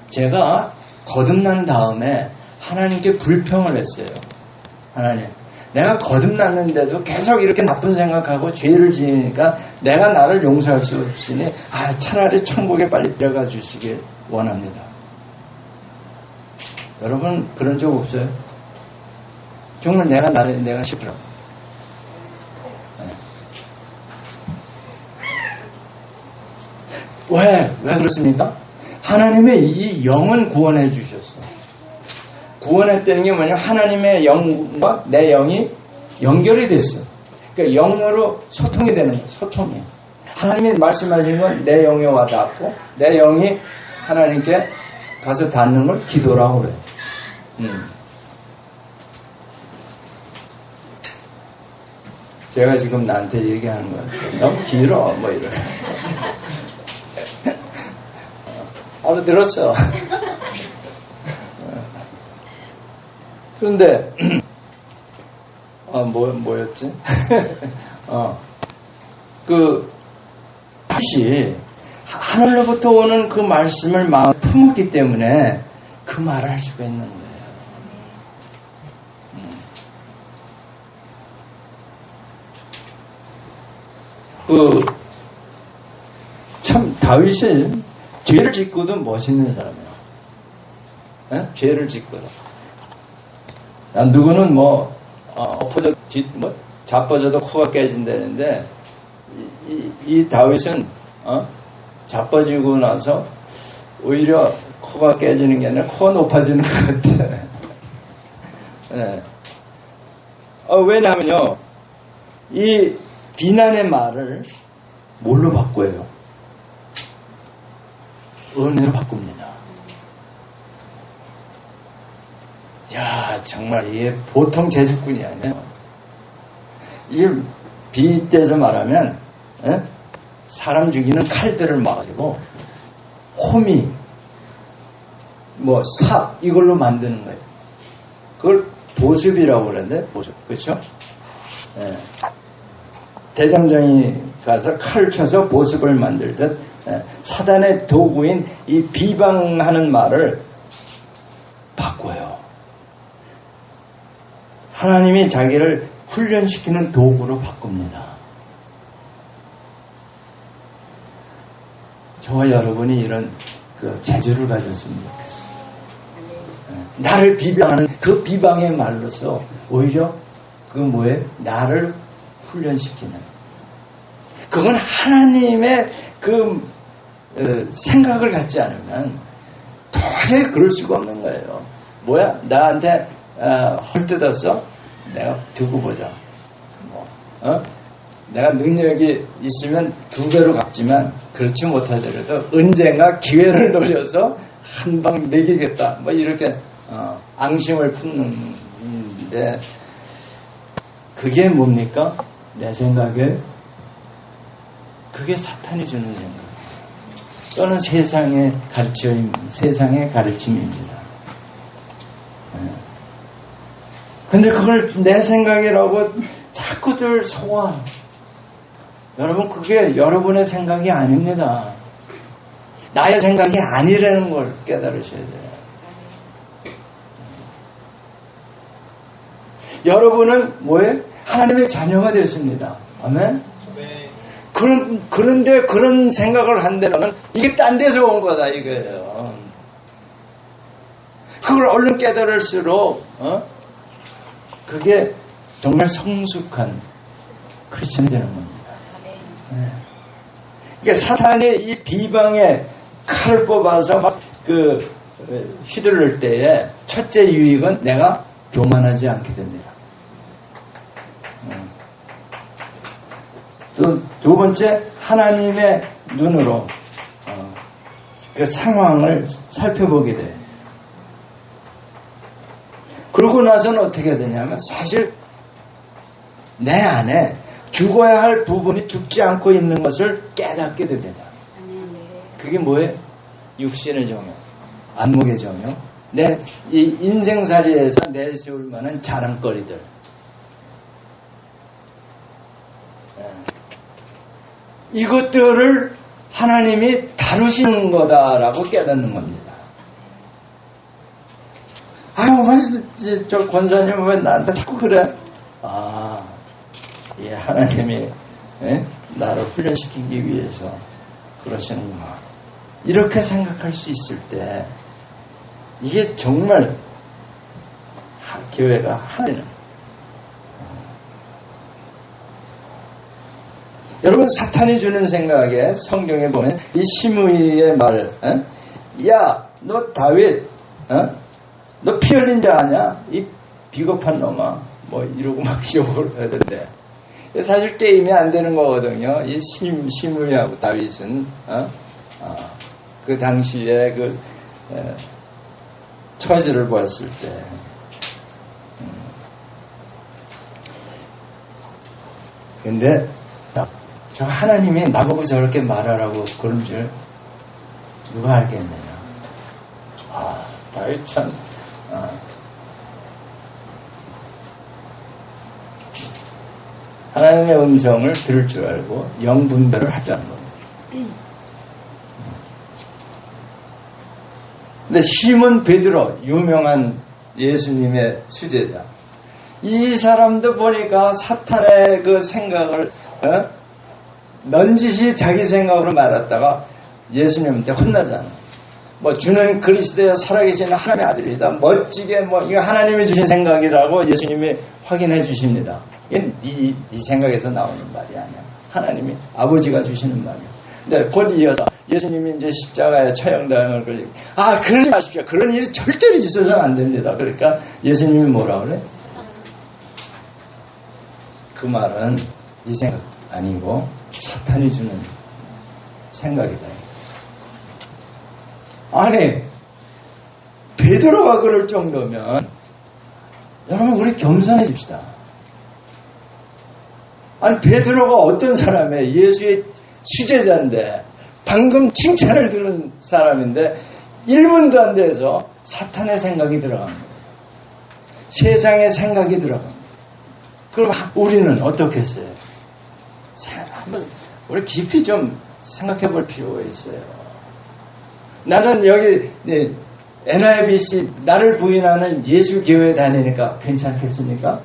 제가 거듭난 다음에 하나님께 불평을 했어요. 하나님, 내가 거듭났는데도 계속 이렇게 나쁜 생각하고 죄를 지으니까 내가 나를 용서할 수 없으니 차라리 천국에 빨리 들어가 주시길 원합니다. 여러분 그런 적 없어요? 정말 내가 싫어. 왜 그렇습니까? 하나님의 이 영은 구원해 주셨어. 구원했다는 게 뭐냐면 하나님의 영과 내 영이 연결이 됐어. 그러니까 영으로 소통이 되는 거예요. 소통이. 하나님이 말씀하시는 건 내 영에 와 닿고 내 영이 하나님께 가서 닿는 걸 기도라고 그래요. 제가 지금 나한테 얘기하는 거예요. 너무 길어 뭐 이래. 알아들었어. 그런데 뭐였지? 다시 하늘로부터 오는 그 말씀을 마음에 품었기 때문에 그 말을 할 수가 있는 거예요. 참 다윗은 죄를 짓고도 멋있는 사람이에요. 죄를 짓고도. 누구는 자빠져도 코가 깨진다는데 이 다윗은 자빠지고 나서 오히려 코가 깨지는 게 아니라 코가 높아지는 것 같아. 네. 왜냐하면요, 이 비난의 말을 뭘로 바꿔요? 은혜로 바꿉니다. 야, 정말 이게 보통 제주꾼이 아니에요. 이게 빗대서 말하면 사람 죽이는 칼들을 막아주고 호미, 삽 이걸로 만드는 거예요. 그걸 보습이라고 그러는데 보습, 그렇죠? 예. 대장장이 가서 칼을 쳐서 보습을 만들듯 사단의 도구인 이 비방하는 말을 바꿔요. 하나님이 자기를 훈련시키는 도구로 바꿉니다. 저와 여러분이 이런 재주를 가졌으면 좋겠어요. 나를 비방하는 그 비방의 말로서 오히려 나를 훈련시키는. 그건 하나님의 생각을 갖지 않으면 도저히 그럴 수가 없는 거예요. 나한테 헐뜯었어? 내가 두고 보자. 내가 능력이 있으면 2배로 갚지만 그렇지 못하더라도 언젠가 기회를 노려서 한 방 먹이겠다. 이렇게 앙심을 품는데 그게 뭡니까? 내 생각에 그게 사탄이 주는 생각. 또는 세상의 가르침입니다. 근데 그걸 내 생각이라고 자꾸들 속아. 여러분, 그게 여러분의 생각이 아닙니다. 나의 생각이 아니라는 걸 깨달으셔야 돼요. 여러분은 하나님의 자녀가 됐습니다. 아멘? 네. 그런데 그런 생각을 한다면 이게 딴 데서 온 거다 이거예요. 그걸 얼른 깨달을수록 그게 정말 성숙한 크리스천이 되는 겁니다. 네. 그러니까 사탄이 이 비방에 칼을 뽑아서 휘둘를 때에 첫째 유익은 내가 교만하지 않게 됩니다. 또 두 번째, 하나님의 눈으로 그 상황을 살펴보게 돼요. 그러고 나서는 어떻게 되냐면 사실 내 안에 죽어야 할 부분이 죽지 않고 있는 것을 깨닫게 됩니다. 그게 뭐예요? 육신의 정욕, 안목의 정욕, 이 인생살이에서 내세울 만한 자랑거리들. 이것들을 하나님이 다루시는 거다라고 깨닫는 겁니다. 왜 저 권사님은 왜 나한테 자꾸 그래? 예, 하나님이 나를 훈련시키기 위해서 그러시는구나. 이렇게 생각할 수 있을 때 이게 정말 교회가 하나는 여러분 사탄이 주는 생각에 성경에 보면 이 시므이의 말, 야, 너 다윗, 너 피 흘린 자 아냐? 이 비겁한 놈아. 뭐 이러고 막 욕을 하던데 사실 게임이 안 되는 거거든요. 이 시므이하고 다윗은 그 당시에 그 처지를 보았을 때 근데 저 하나님이 나보고 저렇게 말하라고 그런 줄 누가 알겠느냐. 다윗 참 하나님의 음성을 들을 줄 알고 영분별을 하자는 겁니다. 근데 시몬 베드로 유명한 예수님의 수제자 이 사람도 보니까 사탄의 그 생각을 넌지시 자기 생각으로 말했다가 예수님한테 혼나잖아. 뭐 주는 그리스도의 살아계신 하나님의 아들이다. 멋지게 뭐 이거 하나님이 주신 생각이라고 예수님이 확인해 주십니다. 이건 네 생각에서 나오는 말이 아니야. 하나님이 아버지가 주시는 말이야. 근데 곧 이어서 예수님이 이제 십자가에 처형당을 걸리고 그러지 마십시오. 그런 일이 절대로 있어서는 안 됩니다. 그러니까 예수님이 뭐라 그래? 그 말은 네 생각 아니고 사탄이 주는 생각이다. 아니 베드로가 그럴 정도면 여러분 우리 겸손해집시다. 아니 베드로가 어떤 사람이에요? 예수의 수제자인데 방금 칭찬을 들은 사람인데 1분도 안 돼서 사탄의 생각이 들어갑니다. 세상의 생각이 들어갑니다. 그럼 우리는 어떻게 했어요? 한번 우리 깊이 좀 생각해 볼 필요가 있어요. 나는 여기 NIBC 나를 부인하는 예수 교회 다니니까 괜찮겠습니까?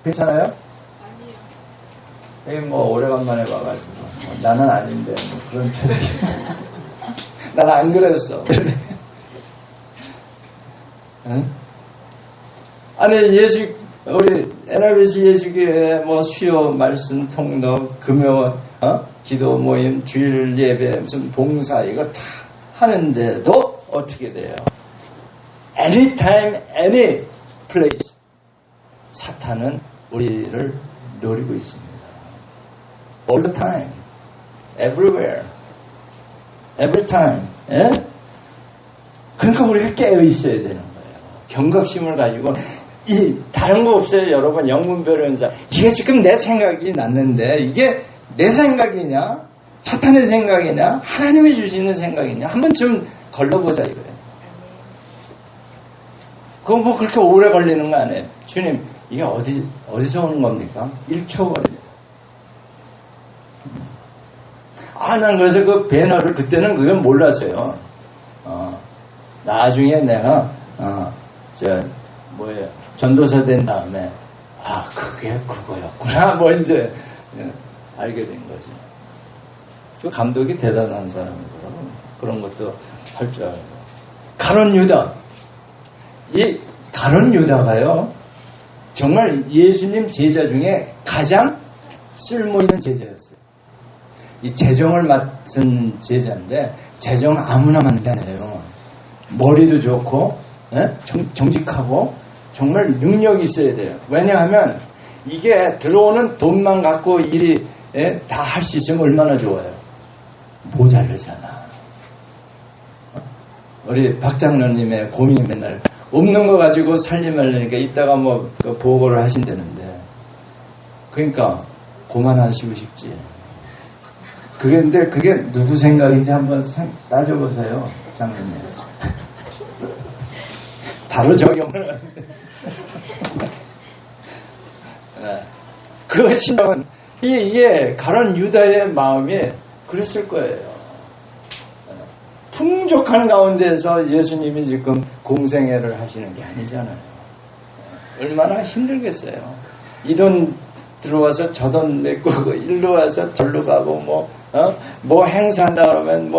괜찮아요? 아니요. 여기 뭐 오래간만에 와가지고 나는 아닌데 뭐 그런 표정이 나는 안 그랬어. 응? 아니 우리 NIBC 예수교회 뭐 수요 말씀 통로 금요 기도 모임 주일 예배 무슨 봉사 이거 다 하는데도 어떻게 돼요? Anytime, any place 사탄은 우리를 노리고 있습니다. All the time, everywhere, every time. 예? 그러니까 우리가 깨어 있어야 되는 거예요. 경각심을 가지고 다른 거 없어요, 여러분. 영문별연자. 이게 지금 내 생각이 났는데 이게 내 생각이냐? 사탄의 생각이냐? 하나님이 주시는 생각이냐? 한번 좀 걸러보자 이거예요. 그거 뭐 그렇게 오래 걸리는 거 아니에요. 주님, 이게 어디서 오는 겁니까? 1초 걸려요. 난 그래서 그 배너를 그때는 그걸 몰랐어요. 나중에 내가 전도사 된 다음에 그게 그거였구나 뭐 이제 알게 된 거지. 그 감독이 대단한 사람이더라고. 그런 것도 할 줄 알고. 가룟 유다. 이 가룟 유다가요 정말 예수님 제자 중에 가장 쓸모있는 제자였어요. 이 재정을 맡은 제자인데 재정 아무나 만다네요. 머리도 좋고 정직하고 정말 능력이 있어야 돼요. 왜냐하면 이게 들어오는 돈만 갖고 일이 다 할 수 있으면 얼마나 좋아요. 모자르잖아. 우리 박 장로님의 고민이 맨날 없는 거 가지고 살림하려니까 이따가 뭐 보고를 하신다는데 그러니까 고만하시고 싶지. 근데 그게 누구 생각인지 한번 따져보세요, 장로님. 바로 적용을. 그것이 이게 가룟 유다의 마음이 그랬을 거예요. 풍족한 가운데서 예수님이 지금 공생애를 하시는 게 아니잖아요. 얼마나 힘들겠어요. 이 돈 들어와서 저 돈 메꾸고 일로 와서 절로 가고 뭐 행사한다 그러면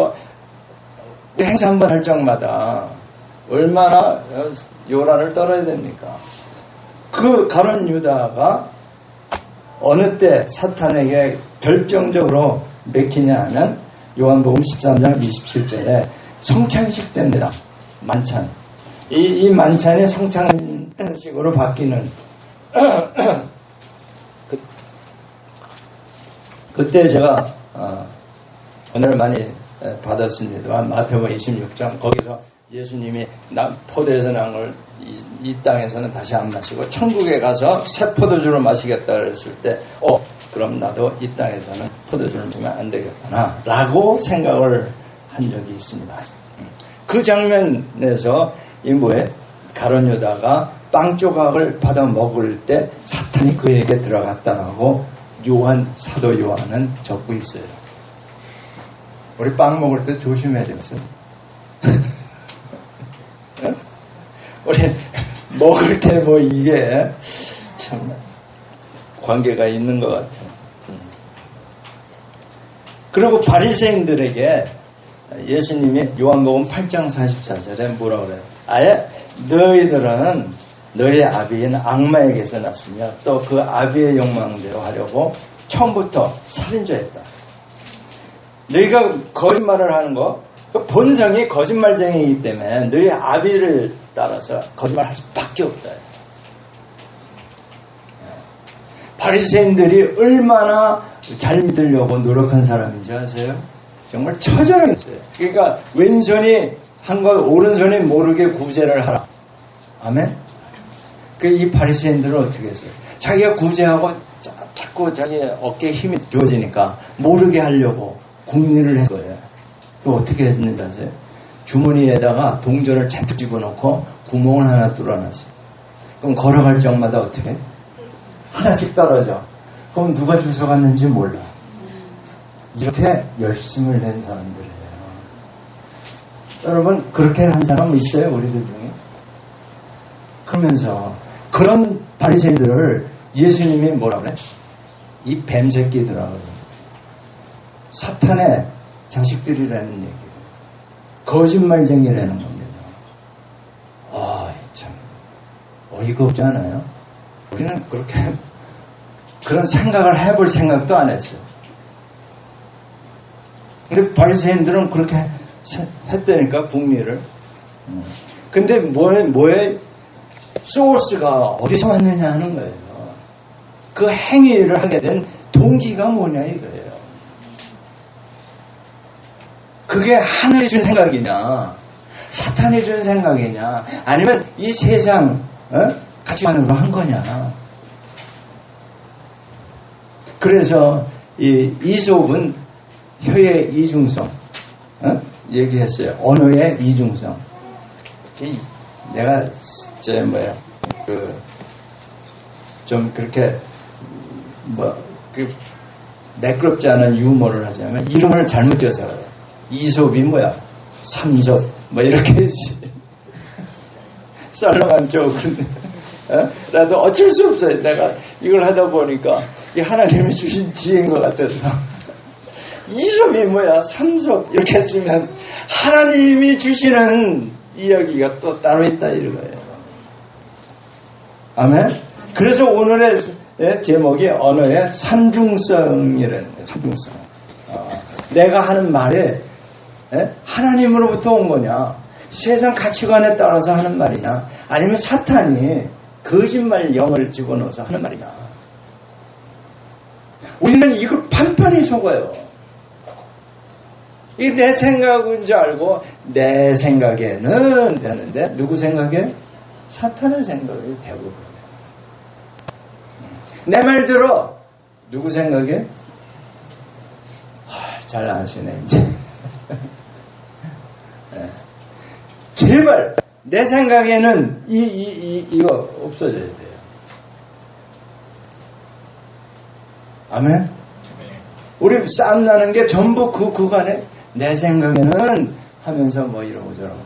행사 한번 할 적마다 얼마나 요란을 떨어야 됩니까? 그 가룟 유다가 어느 때 사탄에게 결정적으로 맥히냐 하면 요한복음 13장 27절에 성찬식 때입니다. 만찬. 이 만찬이 성찬식으로 바뀌는 그때 제가 오늘 많이 받았습니다만 마태복음 26장 거기서 예수님이 포도에서 난 걸 이 땅에서는 다시 안 마시고 천국에 가서 새 포도주를 마시겠다 그랬을 때 그럼 나도 이 땅에서는 포도주를 마시면 안 되겠구나 라고 생각을 한 적이 있습니다. 그 장면에서 가룟 유다가 빵 조각을 받아 먹을 때 사탄이 그에게 들어갔다라고 사도 요한은 적고 있어요. 우리 빵 먹을 때 조심해야 되겠어요. 우리 먹을 때 이게 참 관계가 있는 것 같아요. 그리고 바리새인들에게 예수님이 요한복음 8장 44절에 뭐라 그래요? 아예 너희들은 너희 아비인 악마에게서 났으며 또 그 아비의 욕망대로 하려고 처음부터 살인자였다. 너희가 거짓말을 하는 거 그 본성이 거짓말쟁이이기 때문에 너희 아비를 따라서 거짓말할 수밖에 없다. 바리새인들이 얼마나 잘 믿으려고 노력한 사람인지 아세요? 정말 처절했어요. 그러니까 왼손이 한 걸 오른손이 모르게 구제를 하라. 아멘? 이 바리새인들은 어떻게 했어요? 자기가 구제하고 자꾸 자기 어깨에 힘이 주어지니까 모르게 하려고 궁리를 했어요. 어떻게 했는지 아세요? 주머니에다가 동전을 잔뜩 집어넣고 구멍을 하나 뚫어놨어요. 그럼 걸어갈 적마다 어떻게 해? 하나씩 떨어져. 그럼 누가 주워갔는지 몰라. 이렇게 열심을 낸 사람들이에요. 여러분 그렇게 한 사람 있어요? 우리들 중에? 그러면서 그런 바리새인들을 예수님이 뭐라 그래? 이 뱀새끼들하고 사탄의 자식들이라는 얘기예요. 거짓말쟁이라는 겁니다. 참 어이가 없지 않아요? 우리는 그렇게 그런 생각을 해볼 생각도 안 했어요. 근데 바리새인들은 그렇게 했다니까 궁리를. 근데 뭐에 소스가 어디서 왔느냐 하는 거예요. 그 행위를 하게 된 동기가 뭐냐 이거예요. 그게 하늘이 준 생각이냐 사탄이 준 생각이냐 아니면 이 세상 가치관으로 한 거냐. 그래서 이 이솝은 혀의 이중성 얘기했어요. 언어의 이중성. 내가 좀 그렇게 매끄럽지 않은 유머를 하자면 이름을 잘못 지어서 이솝이 뭐야? 삼솝 이렇게 썰렁한 쪽은 라도 어쩔 수 없어요. 내가 이걸 하다 보니까 이 하나님이 주신 지혜인 것 같아서 이솝이 뭐야? 삼솝 이렇게 했으면 하나님이 주시는 이야기가 또 따로 있다 이거예요. 아멘? 그래서 오늘의 제목이 언어의 삼중성이라는 거예요. 삼중성. 내가 하는 말에 하나님으로부터 온 거냐 세상 가치관에 따라서 하는 말이냐 아니면 사탄이 거짓말 영을 집어넣어서 하는 말이냐. 우리는 이걸 판판히 속아요. 이게 내 생각인 줄 알고 내 생각에는 되는데 누구 생각에? 사탄의 생각이 대부분. 내 말 들어 누구 생각에? 잘 아시네 이제. 제발 내 생각에는 이거 없어져야 돼요. 아멘? 우리 싸움 나는 게 전부 그 구간에 내 생각에는 하면서 뭐 이러고 저러고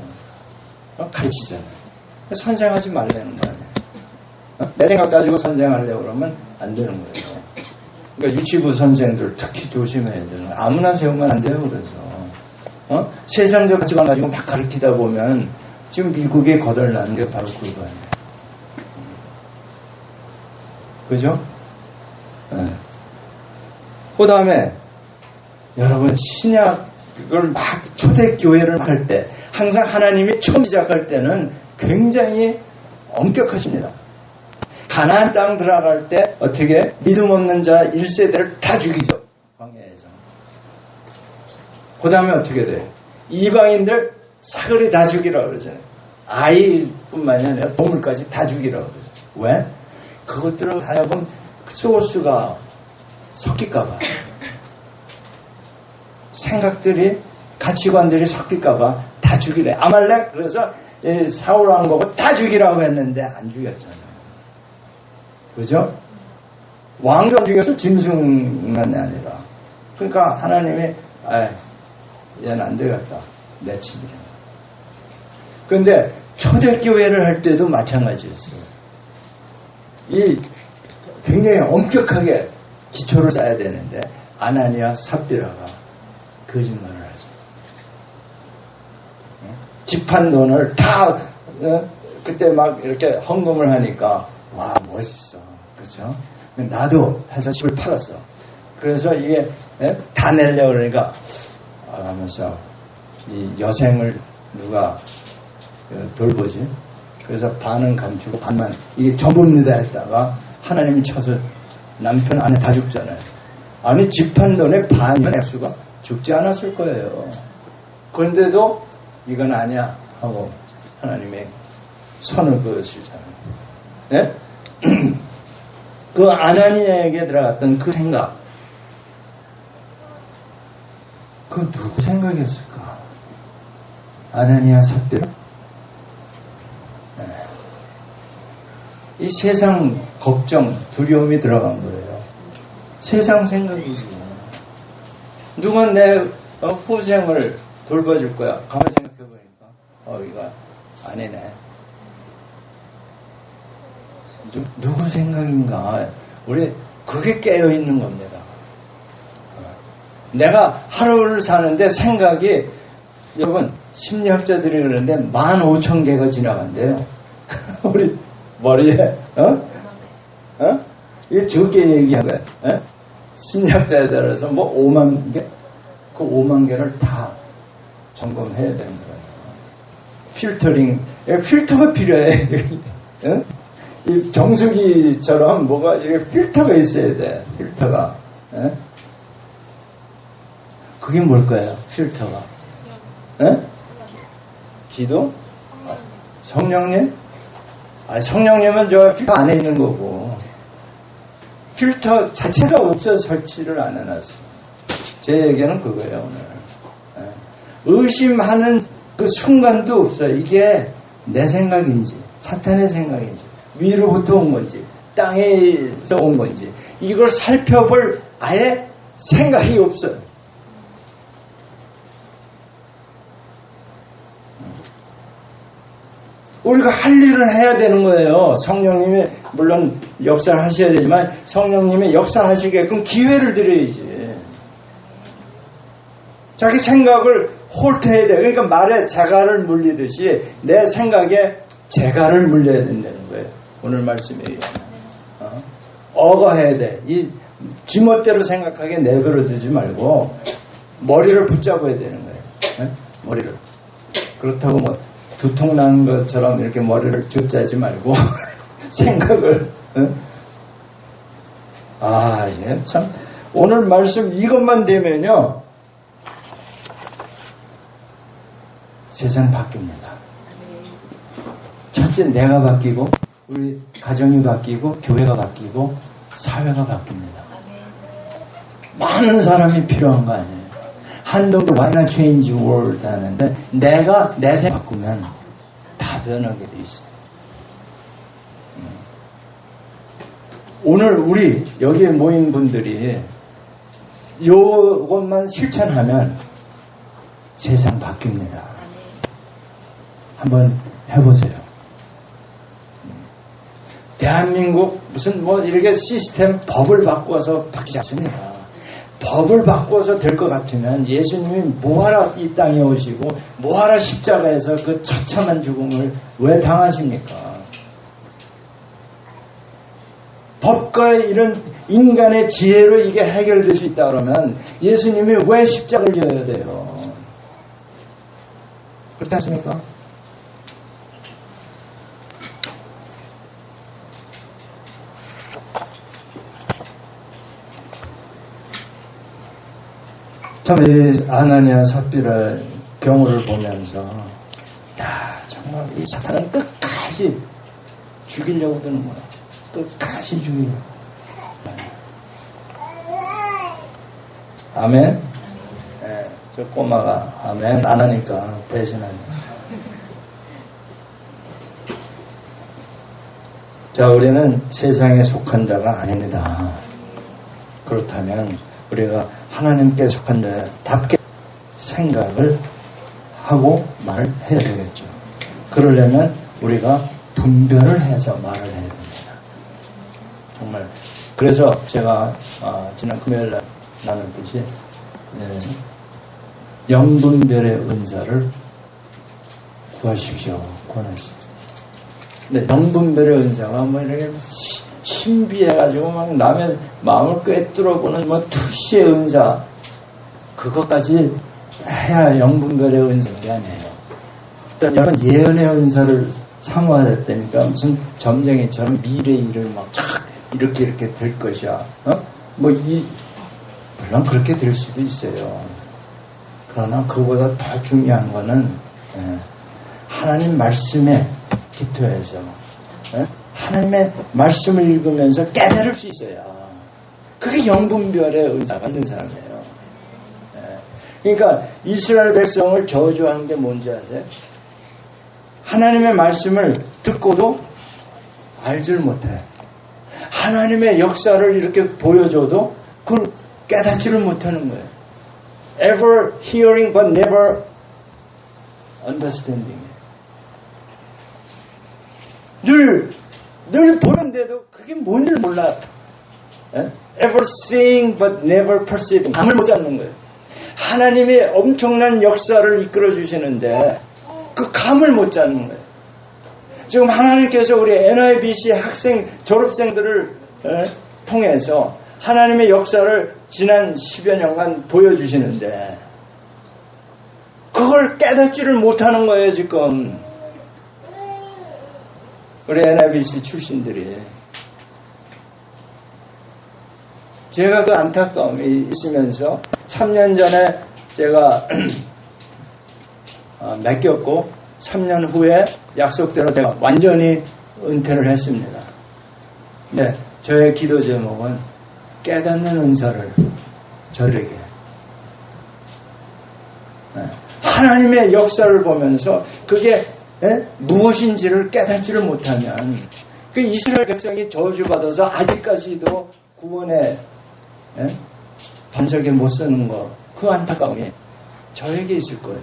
가르치잖아요. 선생하지 말라는 거 아니에요. 내 생각 가지고 선생하려고 그러면 안 되는 거예요. 그러니까 유치부 선생들 특히 조심해야 되는 거예요. 아무나 세우면 안 돼요. 그래서 세상적 가치관 가지고 막 가르치다 보면 지금 미국에 거덜나는 게 바로 그거예요. 그죠? 네. 그 다음에 여러분 신약을 막 초대교회를 할 때 항상 하나님이 처음 시작할 때는 굉장히 엄격하십니다. 가나안 땅 들어갈 때 어떻게 믿음 없는 자 1세대를 다 죽이죠. 광야에서. 그 다음에 어떻게 돼요? 이방인들 사거리 다 죽이라고 그러잖아요. 아이뿐만이 아니라 동물까지 다 죽이라고 그러죠. 왜? 그것들을 하여금 소스가 섞일까봐. 생각들이, 가치관들이 섞일까봐 다 죽이래. 아말렉, 그래서 사울 왕국을 다 죽이라고 했는데 안 죽였잖아요. 그죠? 왕도 안 죽였어. 짐승만이 아니라. 그러니까 하나님이, 얘는 안 되겠다. 내치기로. 그런데 초대교회를 할 때도 마찬가지였어요. 이 굉장히 엄격하게 기초를 쌓아야 되는데 아나니아 삽비라가 거짓말을 하죠. 집한 돈을 다 그때 막 이렇게 헌금을 하니까 와 멋있어. 그렇죠? 나도 해서 집을 팔았어. 그래서 이게 다 내려고 그러니까 하면서 이 여생을 누가 돌보지? 그래서 반은 감추고 반만 이게 전부입니다 했다가 하나님이 쳐서 남편 아내 다 죽잖아요. 아니 집한 돈의 반이면 액수가 죽지 않았을 거예요. 그런데도 이건 아니야 하고 하나님의 선을 그으시잖아요. 네? 그 아나니아에게 들어갔던 그 생각, 그 누구 생각이었을까? 아나니아 삽비라? 이 세상 걱정, 두려움이 들어간 거예요. 세상 생각이지. 누가 내 후생을 돌봐줄 거야. 가만히 생각해보니까 이거 아니네. 누구 생각인가. 우리 그게 깨어있는 겁니다. 내가 하루를 사는데 생각이 여러분 심리학자들이 그러는데 15,000개가 지나간대요. 우리 머리에 이게 적게 얘기한 거야. 심리학자에 따라서 뭐 5만 개? 그 5만 개를 다 점검해야 되는 거예요. 필터링, 필터가 필요해. 이 정수기처럼 뭐가 이렇게 필터가 있어야 돼. 필터가. 그게 뭘까요? 필터가. 기도? 성령님? 성령님은 저 필터 안에 있는 거고. 필터 자체가 없어서 설치를 안 해놨어. 제 얘기는 그거예요, 오늘. 의심하는 그 순간도 없어요. 이게 내 생각인지, 사탄의 생각인지, 위로부터 온 건지, 땅에서 온 건지, 이걸 살펴볼 아예 생각이 없어요. 우리가 할 일을 해야 되는 거예요. 성령님이 물론 역사를 하셔야 되지만 성령님이 역사하시게끔 기회를 드려야지. 자기 생각을 홀트해야 돼. 그러니까 말에 자갈을 물리듯이 내 생각에 재갈을 물려야 된다는 거예요. 오늘 말씀에 어거해야 돼. 이 지멋대로 생각하게 내버려 두지 말고 머리를 붙잡아야 되는 거예요. 머리를. 그렇다고 뭐 두통 난 것처럼 이렇게 머리를 쥐어짜지 말고 생각을 이게 참 오늘 말씀 이것만 되면요 세상 바뀝니다. 첫째 내가 바뀌고 우리 가정이 바뀌고 교회가 바뀌고 사회가 바뀝니다. 많은 사람이 필요한 거 아니에요. 한동도 Why not change the world 하는데 내가 내 생각 바꾸면 다 변하게 돼 있어요. 오늘 우리 여기에 모인 분들이 요것만 실천하면 세상 바뀝니다. 한번 해보세요. 대한민국 무슨 뭐 이렇게 시스템 법을 바꿔서 바뀌지 않습니다. 법을 바꿔서 될 것 같으면 예수님이 뭐하러 이 땅에 오시고 뭐하러 십자가에서 그 처참한 죽음을 왜 당하십니까? 법과의 이런 인간의 지혜로 이게 해결될 수 있다 그러면 예수님이 왜 십자가를 져야 돼요? 그렇지 않습니까? 참, 이 아나니아 삽비라 경우를 보면서, 야, 정말 이 사탄은 끝까지 죽이려고 드는 거야. 끝까지 죽이려고. 아멘? 네, 저 꼬마가 아멘 안 하니까 대신하네. 자, 우리는 세상에 속한 자가 아닙니다. 그렇다면 우리가 하나님께 속한 자답게 생각을 하고 말을 해야 되겠죠. 그러려면 우리가 분별을 해서 말을 해야 됩니다. 정말. 그래서 제가 지난 금요일날 나눴듯이 영분별의 은사를 구하십시오. 권했어요. 근데 영분별의 은사가 뭐 이렇게 신비해가지고 막 남의 마음을 꿰뚫어보는 뭐 투시의 은사, 그것까지 해야 영분별의 은사가 아니에요. 일단 여러분 예언의 은사를 사모하랬다니까 무슨 점쟁이처럼 미래의 일을 막 착 이렇게 될 것이야. 물론 그렇게 될 수도 있어요. 그러나 그보다 더 중요한 거는 하나님 말씀에 기초해서 하나님의 말씀을 읽으면서 깨달을 수 있어야 그게 영분별의 은사가 있는 사람이에요. 그러니까 이스라엘 백성을 저주한 게 뭔지 아세요? 하나님의 말씀을 듣고도 알지를 못해. 하나님의 역사를 이렇게 보여줘도 그걸 깨닫지를 못하는 거예요. Ever hearing but never understanding. 늘 보는데도 그게 뭔지를 몰라. Ever seeing but never perceiving. 감을 못 잡는 거예요. 하나님이 엄청난 역사를 이끌어 주시는데 그 감을 못 잡는 거예요. 지금 하나님께서 우리 NIBC 학생 졸업생들을 통해서 하나님의 역사를 지난 10여 년간 보여주시는데 그걸 깨닫지를 못하는 거예요. 지금 우리 NIBC 출신들이. 제가 그 안타까움이 있으면서 3년 전에 제가 맡겼고 3년 후에 약속대로 제가 완전히 은퇴를 했습니다. 네, 저의 기도 제목은 깨닫는 은사를 저에게. 하나님의 역사를 보면서 그게 무엇인지를 깨닫지를 못하면 그 이스라엘 백성이 저주받아서 아직까지도 구원의 반석에 못 서는 거, 그 안타까움이 저에게 있을 거예요.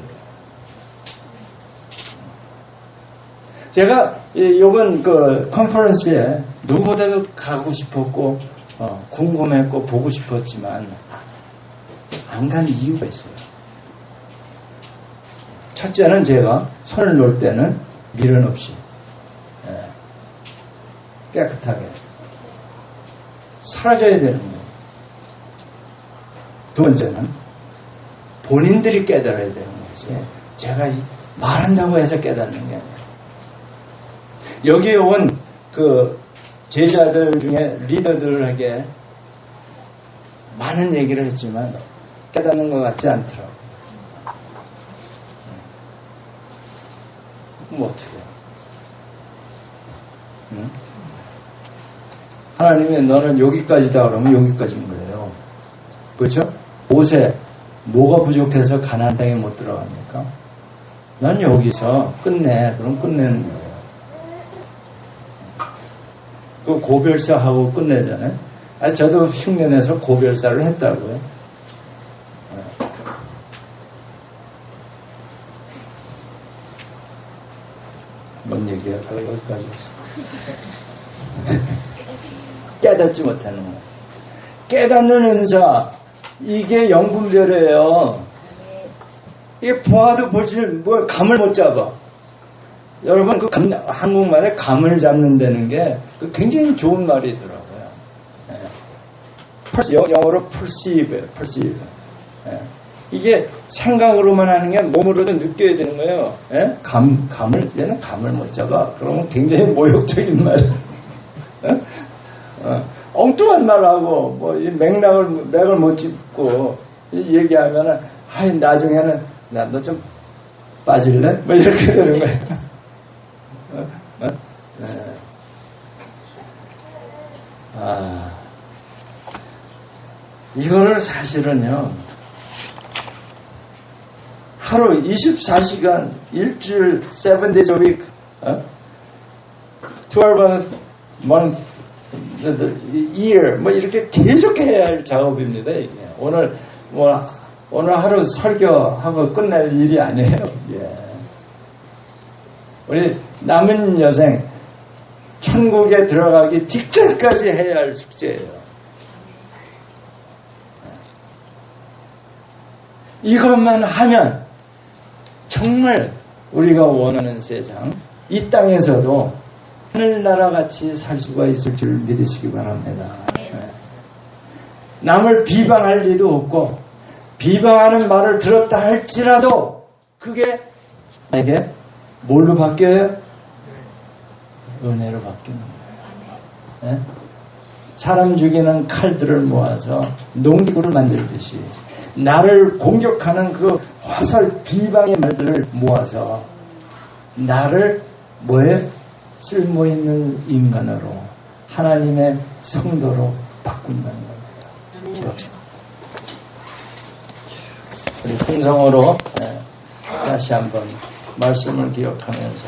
제가 이번 그 컨퍼런스에 누구보다도 가고 싶었고 궁금했고 보고 싶었지만 안 간 이유가 있어요. 첫째는 제가 손을 놓을 때는 미련 없이 깨끗하게 사라져야 되는 거예요. 두 번째는 본인들이 깨달아야 되는 거지. 제가 말한다고 해서 깨닫는 게 아니에요. 여기에 온 그 제자들 중에 리더들에게 많은 얘기를 했지만 깨닫는 것 같지 않더라고요. 그럼 어떻게 해요? 응? 하나님이 너는 여기까지다 그러면 여기까지인 거예요. 그렇죠? 옷에 뭐가 부족해서 가나안 땅에 못 들어갑니까? 난 여기서 끝내. 그럼 끝내는 거예요. 그 고별사하고 끝내잖아요. 저도 흉내내서 고별사를 했다고요. 뭔 얘기야? 여기까지. 깨닫지 못하는 거. 깨닫는 은사, 이게 영분별이에요. 이게 보아도 보지, 뭐, 감을 못 잡아. 여러분, 그 한국말에 감을 잡는다는 게 굉장히 좋은 말이더라고요. 영어로 perceive. 이게 생각으로만 하는 게 몸으로도 느껴야 되는 거예요. 얘는 감을 못 잡아. 그러면 굉장히 모욕적인 말. 엉뚱한 말하고, 뭐, 이 맥을 못 짚고, 얘기하면은, 나중에는, 너 좀 빠질래? 뭐, 이렇게 되는 거예요. 이거를 사실은요, 하루 24시간, 일주일, 7 days a week, 12 month, year, 뭐 이렇게 계속 해야 할 작업입니다, 이게. 오늘 하루 설교하고 끝날 일이 아니에요, 예. 우리 남은 여생, 천국에 들어가기 직전까지 해야 할 숙제예요. 이것만 하면 정말 우리가 원하는 세상, 이 땅에서도 하늘나라 같이 살 수가 있을 줄 믿으시기 바랍니다. 남을 비방할 리도 없고, 비방하는 말을 들었다 할지라도 그게 내게 뭘로 바뀌어요? 은혜로 바뀌는 거예요. 사람 죽이는 칼들을 모아서 농기구를 만들듯이 나를 공격하는 그 화살 비방의 말들을 모아서 나를 뭐에 쓸모있는 인간으로 하나님의 성도로 바꾼다는 겁니다. 우리 통성으로 다시 한번 말씀을 기억하면서